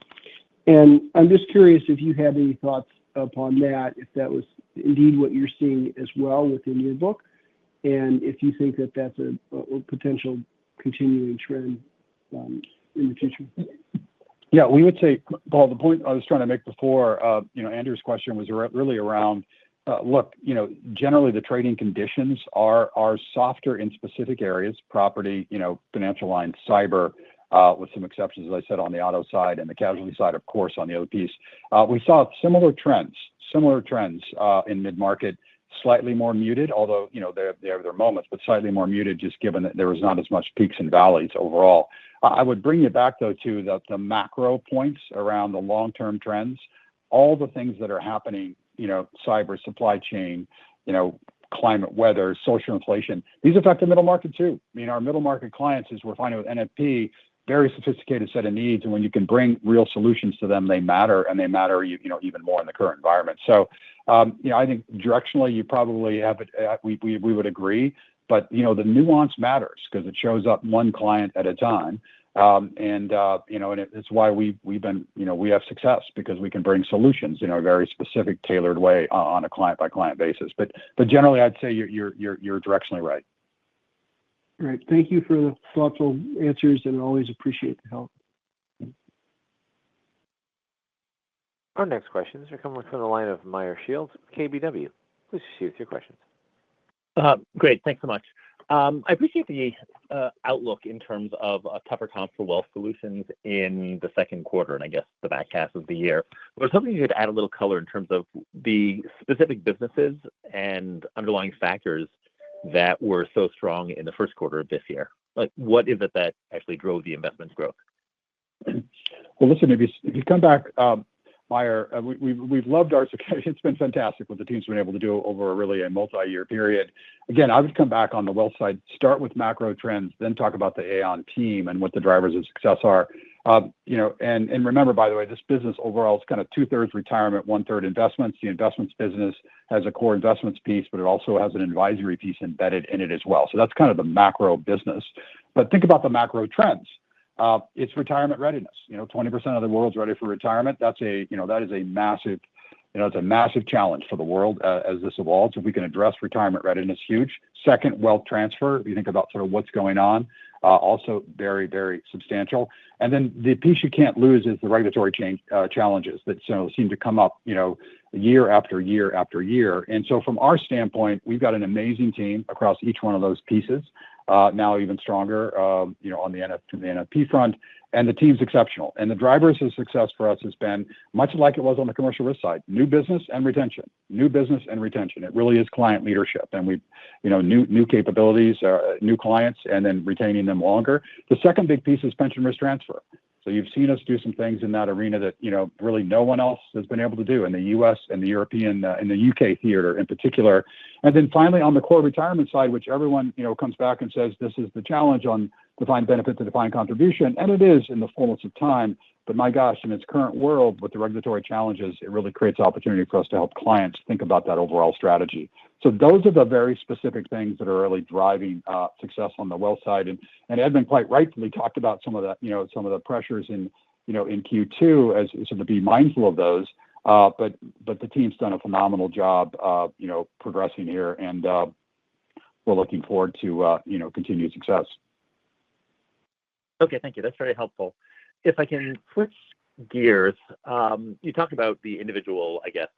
And I'm just curious if you had any thoughts upon that, if that was indeed what you're seeing as well within your book, and if you think that that's a potential continuing trend in the future. Yeah, we would say, Paul, the point I was trying to make before, Andrew's question was really around, look, generally the trading conditions are softer in specific areas, property, financial lines, cyber, with some exceptions, as I said, on the auto side, and the casualty side, of course, on the other piece. We saw similar trends in mid-market, slightly more muted, although, they have their moments, but slightly more muted, just given that there was not as much peaks and valleys overall. I would bring you back, though, to the macro points around the long-term trends, all the things that are happening, cyber, supply chain, climate, weather, social inflation. These affect the middle market too. I mean, our middle market clients, as we're finding with NFP, very sophisticated set of needs, and when you can bring real solutions to them, they matter, and they matter, even more in the current environment. So, I think directionally, you probably have it. We would agree But the nuance matters because it shows up one client at a time. And it's why we have success because we can bring solutions in a very specific, tailored way on a client by client basis. But generally, I'd say you're directionally right. All right. Thank you for the thoughtful answers, and always appreciate the help. Our next questions are coming from the line of Meyer Shields, KBW. Please proceed with your questions. Great. Thanks so much. I appreciate the outlook in terms of a tougher comp for Wealth Solutions in the second quarter and I guess the back half of the year. I was hoping you could add a little color in terms of the specific businesses and underlying factors that were so strong in the first quarter of this year. Like, what is it that actually drove the investments growth? Well, listen, if you come back, Meyer, we've loved our security. It's been fantastic what the team's been able to do over a multi-year period. Again, I would come back on the wealth side, start with macro trends, then talk about the Aon team and what the drivers of success are. And remember, by the way, this business overall is kind of 2/3 retirement, 1/3 investments. The investments business has a core investments piece, but it also has an advisory piece embedded in it as well. So that's kind of the macro business. But think about the macro trends. It's retirement readiness. 20% of the world's ready for retirement. That is a massive, it's a massive challenge for the world as this evolves. If we can address retirement readiness, huge. Second, wealth transfer. If you think about sort of what's going on, also very, very substantial. And then the piece you can't lose is the regulatory challenges that seem to come up, year after year after year. And so from our standpoint, we've got an amazing team across each one of those pieces. Now even stronger, on the NFP front, and the team's exceptional. And the drivers of success for us has been much like it was on the commercial risk side: new business and retention. New business and retention. It really is client leadership, and we, new capabilities, new clients, and then retaining them longer. The second big piece is pension risk transfer. So you've seen us do some things in that arena that really no one else has been able to do in the U.S. and the European, in the U.K. theater in particular. And then finally on the core retirement side, which everyone comes back and says this is the challenge on defined benefit to defined contribution, and it is in the fullness of time. But my gosh, in its current world with the regulatory challenges, it really creates opportunity for us to help clients think about that overall strategy. So those are the very specific things that are really driving success on the wealth side. And Edmund quite rightfully talked about some of that, some of the pressures in Q2 as so to be mindful of those. But the team's done a phenomenal job, progressing here, and we're looking forward to continued success. Okay, thank you. That's very helpful. If I can switch gears, you talked about the individual, I guess,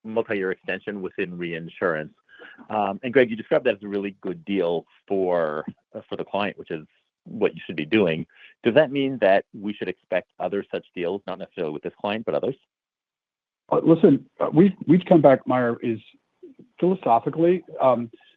multi-year extension within reinsurance. And Greg, you described that as a really good deal for the client, which is what you should be doing. Does that mean that we should expect other such deals, not necessarily with this client, but others? Listen, we've come back, Meyer, is philosophically,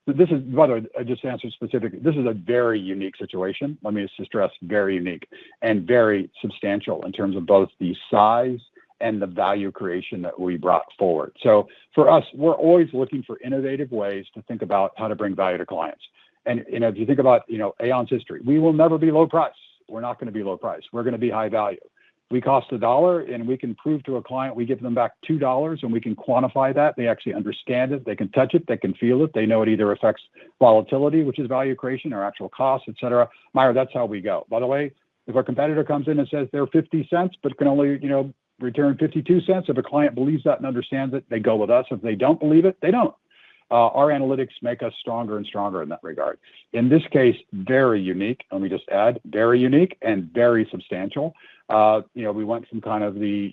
this is, by the way, I just answered specifically, this is a very unique situation. Let me just stress, very unique and very substantial in terms of both the size and the value creation that we brought forward. So for us, we're always looking for innovative ways to think about how to bring value to clients. And if you think about, Aon's history, we will never be low price. We're not going to be low price. We're going to be high value. We cost $1 and we can prove to a client we give them back $2 and we can quantify that. They actually understand it. They can touch it. They can feel it. They know it either affects volatility, which is value creation, or actual costs, et cetera. Meyer, that's how we go. By the way, if a competitor comes in and says they're 50 cents, but can only, return 52 cents, if a client believes that and understands it, they go with us. If they don't believe it, they don't. Our analytics make us stronger and stronger in that regard. In this case, very unique. Let me just add, very unique and very substantial. We went from kind of the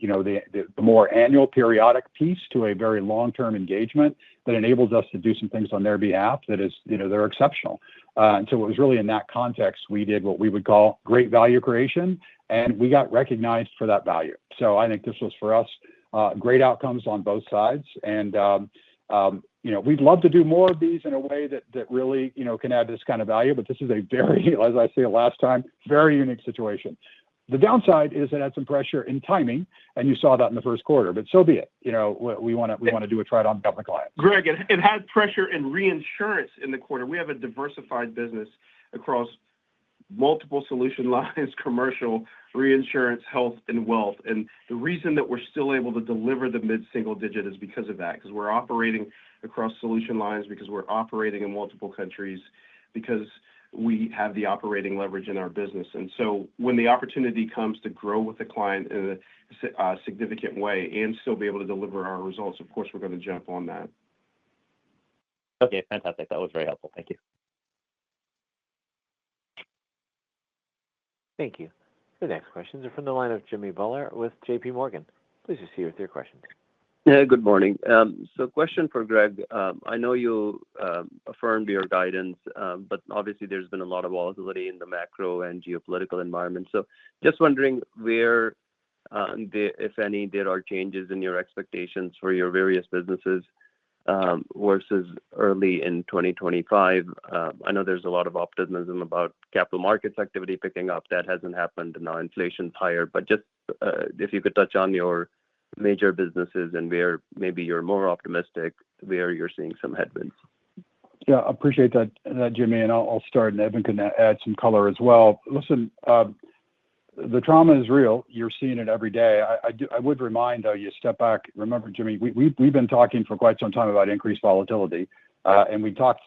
more annual periodic piece to a very long-term engagement that enables us to do some things on their behalf that is, they're exceptional. And so it was really in that context, we did what we would call great value creation, and we got recognized for that value. So I think this was for us, great outcomes on both sides. And, we'd love to do more of these in a way that really, can add this kind of value, but this is a very, as I say last time, very unique situation. The downside is it had some pressure in timing, and you saw that in the first quarter, but so be it. We want to do what's right on behalf of the client. Greg, it had pressure in reinsurance in the quarter. We have a diversified business across multiple solution lines, commercial, reinsurance, health, and wealth. And the reason that we're still able to deliver the mid-single digit is because of that, because we're operating across solution lines, because we're operating in multiple countries, because we have the operating leverage in our business. And so when the opportunity comes to grow with the client in a significant way and still be able to deliver our results, of course, we're going to jump on that. Okay, fantastic. That was very helpful. Thank you. Thank you. The next questions are from the line of Jimmy Bhullar with J.P. Morgan. Please proceed with your questions. Yeah, good morning. So question for Greg. I know you affirmed your guidance, but obviously there's been a lot of volatility in the macro and geopolitical environment. So just wondering where, if any, there are changes in your expectations for your various businesses versus early in 2025. I know there's a lot of optimism about capital markets activity picking up. That hasn't happened. Now inflation's higher. But just if you could touch on your major businesses and where maybe you're more optimistic, where you're seeing some headwinds. Yeah, I appreciate that, Jimmy, and I'll start, and Evan can add some color as well. Listen, the trauma is real. You're seeing it every day. I would remind, though, you step back. Remember, Jimmy, we've been talking for quite some time about increased volatility, and we talked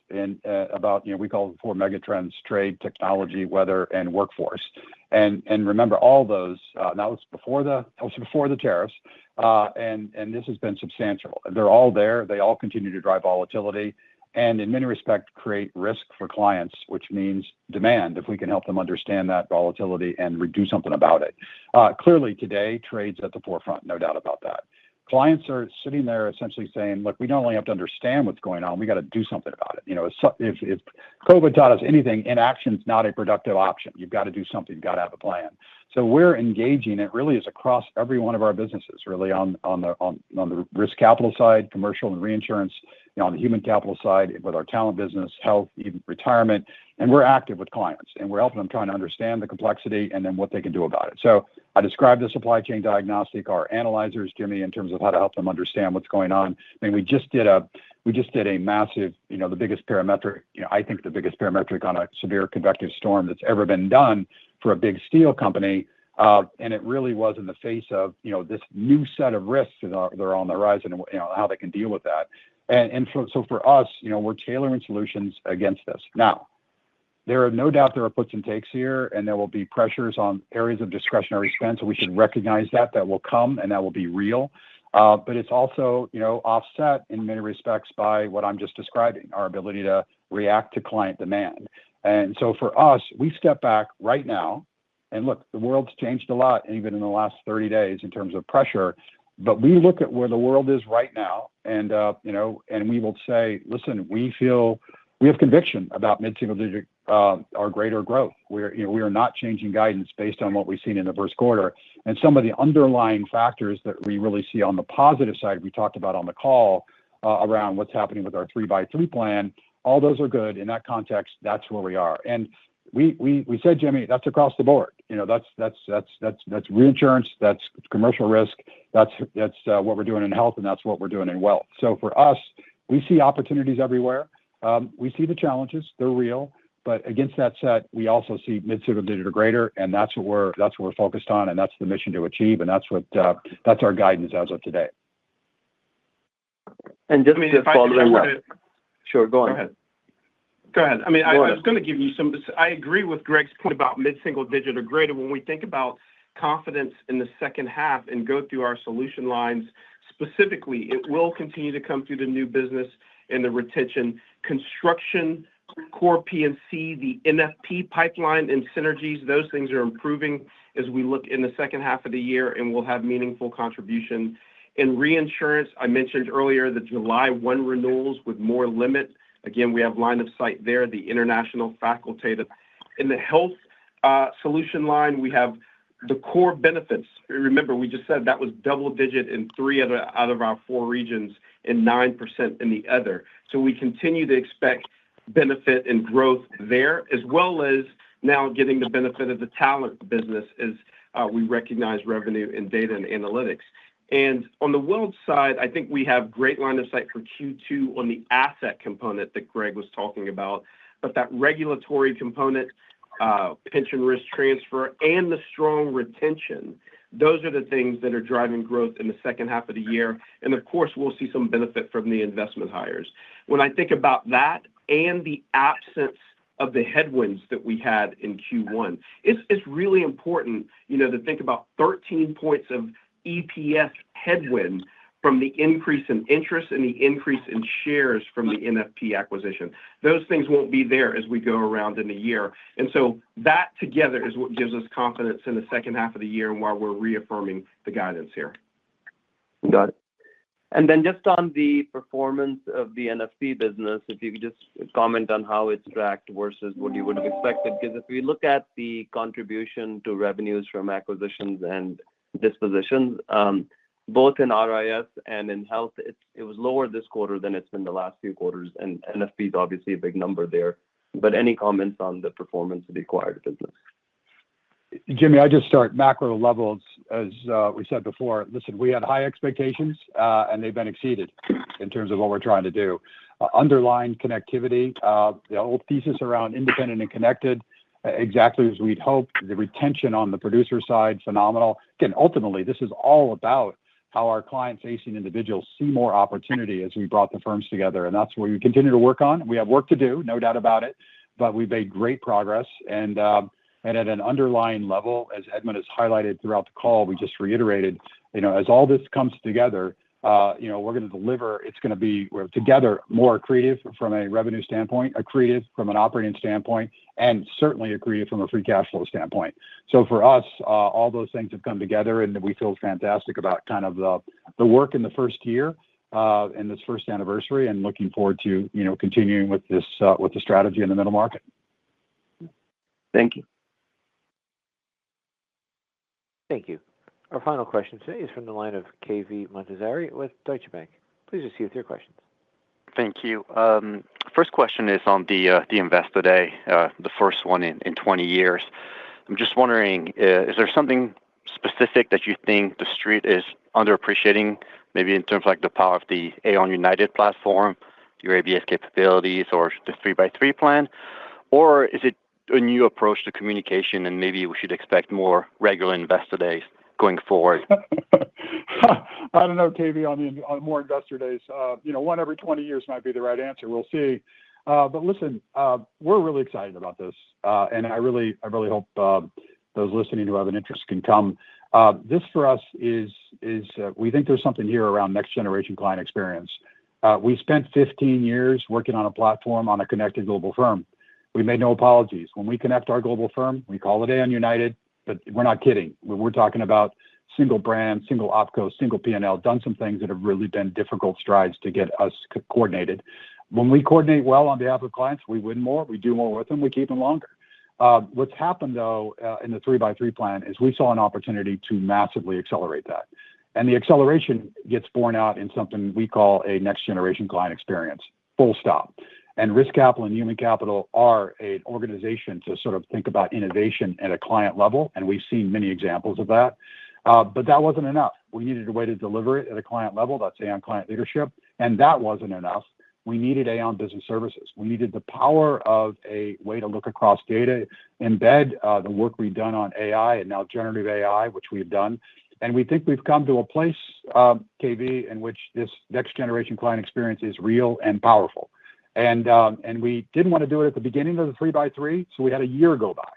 about, we call it the 4 megatrends: trade, technology, weather, and workforce. And remember, all those, that was before the tariffs, and this has been substantial. They're all there. They all continue to drive volatility, and in many respects create risk for clients, which means demand if we can help them understand that volatility and do something about it. Clearly today, trade's at the forefront, no doubt about that. Clients are sitting there essentially saying, look, we not only have to understand what's going on, we got to do something about it. If COVID taught us anything, inaction's not a productive option. You've got to do something. You've got to have a plan. So we're engaging. It really is across every one of our businesses, really on the risk capital side, commercial and reinsurance, on the human capital side with our talent business, health, even retirement. And we're active with clients, and we're helping them trying to understand the complexity and then what they can do about it. So I described the supply chain diagnostic, our analyzers, Jimmy, in terms of how to help them understand what's going on. I mean, we just did a massive, the biggest parametric, I think the biggest parametric on a severe convective storm that's ever been done for a big steel company. And it really was in the face of, this new set of risks that are on the horizon and, how they can deal with that. And so for us, we're tailoring solutions against this. Now, there are no doubt there are puts and takes here, and there will be pressures on areas of discretionary spend. So we should recognize that will come and that will be real. But it's also, offset in many respects by what I'm just describing, our ability to react to client demand. And so for us, we step back right now, and look, the world's changed a lot, even in the last 30 days in terms of pressure. But we look at where the world is right now, and and we will say, listen, we have conviction about mid-single digit or greater growth. We are not changing guidance based on what we've seen in the first quarter, and some of the underlying factors that we really see on the positive side we talked about on the call around what's happening with our 3x3 plan. All those are good. In that context, that's where we are. And we said, Jimmy, that's across the board. That's reinsurance, that's commercial risk, that's what we're doing in health, and that's what we're doing in wealth. So for us, we see opportunities everywhere. We see the challenges; they're real. But against that set, we also see mid-single digit or greater, and that's what we're focused on, and that's the mission to achieve, and that's our guidance as of today. And just following up. Sure, go on. Go ahead. I mean, I was going to give you I agree with Greg's point about mid-single digit or greater. When we think about confidence in the second half and go through our solution lines, specifically, it will continue to come through the new business and the retention, construction, core P&C, the NFP pipeline and synergies. Those things are improving as we look in the second half of the year, and we'll have meaningful contribution. In reinsurance, I mentioned earlier the July 1 renewals with more limit. Again, we have line of sight there, the international facultative. In the health solution line, we have the core benefits. Remember, we just said that was double digit in 3 out of our 4 regions and 9% in the other. So we continue to expect benefit and growth there, as well as now getting the benefit of the talent business as we recognize revenue in data and analytics. And on the wealth side, I think we have great line of sight for Q2 on the asset component that Greg was talking about. But that regulatory component, pension risk transfer, and the strong retention. Those are the things that are driving growth in the second half of the year. And of course, we'll see some benefit from the investment hires. When I think about that and the absence of the headwinds that we had in Q1, it's really important, to think about 13 points of EPS headwind from the increase in interest and the increase in shares from the NFP acquisition. Those things won't be there as we go around in the year. And so that together is what gives us confidence in the second half of the year and why we're reaffirming the guidance here. Got it. And then just on the performance of the NFP business, if you could just comment on how it's tracked versus what you would have expected. Because if we look at the contribution to revenues from acquisitions and dispositions, both in RIS and in health, it was lower this quarter than it's been the last few quarters, and NFP is obviously a big number there. But any comments on the performance of the acquired business? Jimmy, I just start macro levels, as we said before. Listen, we had high expectations, and they've been exceeded in terms of what we're trying to do. Underlying connectivity, the whole thesis around independent and connected, exactly as we'd hoped. The retention on the producer side, phenomenal. Again, ultimately, this is all about how our client-facing individuals see more opportunity as we brought the firms together. And that's what we continue to work on. We have work to do, no doubt about it, but we've made great progress. And at an underlying level, as Edmund has highlighted throughout the call, we just reiterated, as all this comes together, we're going to deliver. It's going to be together more accretive from a revenue standpoint, accretive from an operating standpoint, and certainly accretive from a free cash flow standpoint. So for us, all those things have come together, and we feel fantastic about kind of the work in the first year and this first anniversary, and looking forward to continuing with this with the strategy in the middle market. Thank you. Thank you. Our final question today is from the line of KV Montazeri with Deutsche Bank. Please proceed with your questions. Thank you. First question is on the Investor Day, the first one in 20 years. I'm just wondering, is there something specific that you think the street is underappreciating, maybe in terms of like the power of the Aon United platform, your ABS capabilities, or the 3x3 plan? Or is it a new approach to communication, and maybe we should expect more regular Investor Days going forward? I don't know, KV, on more Investor Days. One every 20 years might be the right answer. We'll see. But listen, we're really excited about this, and I really hope those listening who have an interest can come. This for us is we think there's something here around next generation client experience. We spent 15 years working on a platform on a connected global firm. We made no apologies. When we connect our global firm, we call it Aon United, but we're not kidding. We're talking about single brand, single opco, single P&L, done some things that have really been difficult strides to get us coordinated. When we coordinate well on behalf of clients, we win more, we do more with them, we keep them longer. What's happened, though, in the 3x3 plan is we saw an opportunity to massively accelerate that. And the acceleration gets borne out in something we call a next generation client experience, full stop. And risk capital and human capital are an organization to sort of think about innovation at a client level, and we've seen many examples of that. But that wasn't enough. We needed a way to deliver it at a client level. That's Aon Client Leadership. And that wasn't enough. We needed Aon Business Services. We needed the power of a way to look across data, embed the work we've done on AI and now generative AI, which we've done. And we think we've come to a place, KV, in which this next generation client experience is real and powerful. And we didn't want to do it at the beginning of the 3x3, so we had a year go by.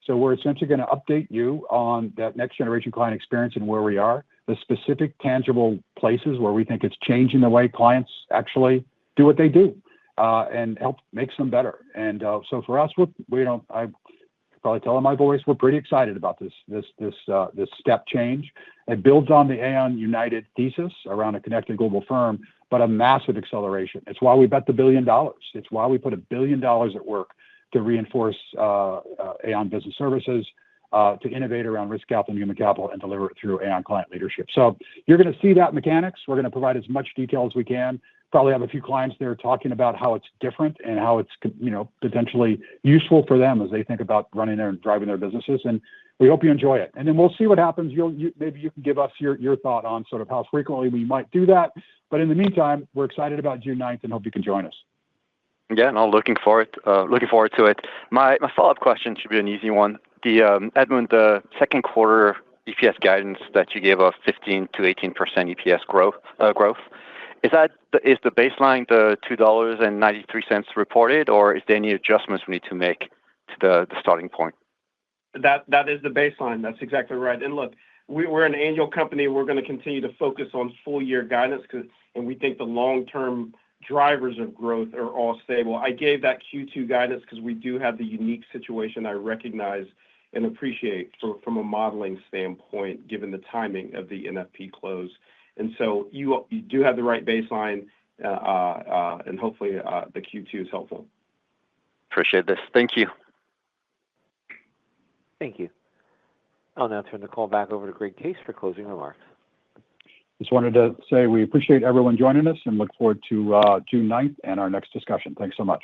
So we're essentially going to update you on that next generation client experience and where we are, the specific tangible places where we think it's changing the way clients actually do what they do, and help make them better. And so for us, I probably tell in my voice, we're pretty excited about this step change. It builds on the Aon United thesis around a connected global firm, but a massive acceleration. It's why we bet the $1 billion. It's why we put $1 billion at work to reinforce Aon Business Services, to innovate around risk capital and human capital, and deliver it through Aon Client Leadership. So you're going to see that mechanics. We're going to provide as much detail as we can. Probably have a few clients there talking about how it's different and how it's potentially useful for them as they think about running their and driving their businesses. And we hope you enjoy it. And then we'll see what happens. Maybe you can give us your thought on sort of how frequently we might do that. But in the meantime, we're excited about June 9th and hope you can join us. Yeah, no, looking forward to it. My follow-up question should be an easy one. Edmund, the second quarter EPS guidance that you gave us, 15 to 18% EPS growth. Is the baseline the $2.93 reported, or is there any adjustments we need to make to the starting point? That is the baseline. That's exactly right. And look, we're an annual company. We're going to continue to focus on full year guidance and we think the long-term drivers of growth are all stable. I gave that Q2 guidance because we do have the unique situation I recognize and appreciate from a modeling standpoint, given the timing of the NFP close. And so you do have the right baseline, and hopefully the Q2 is helpful. Appreciate this. Thank you. Thank you. I'll now turn the call back over to Greg Case for closing remarks. Just wanted to say we appreciate everyone joining us and look forward to June 9th and our next discussion. Thanks so much.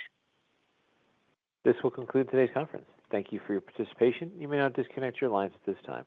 This will conclude today's conference. Thank you for your participation. You may now disconnect your lines at this time.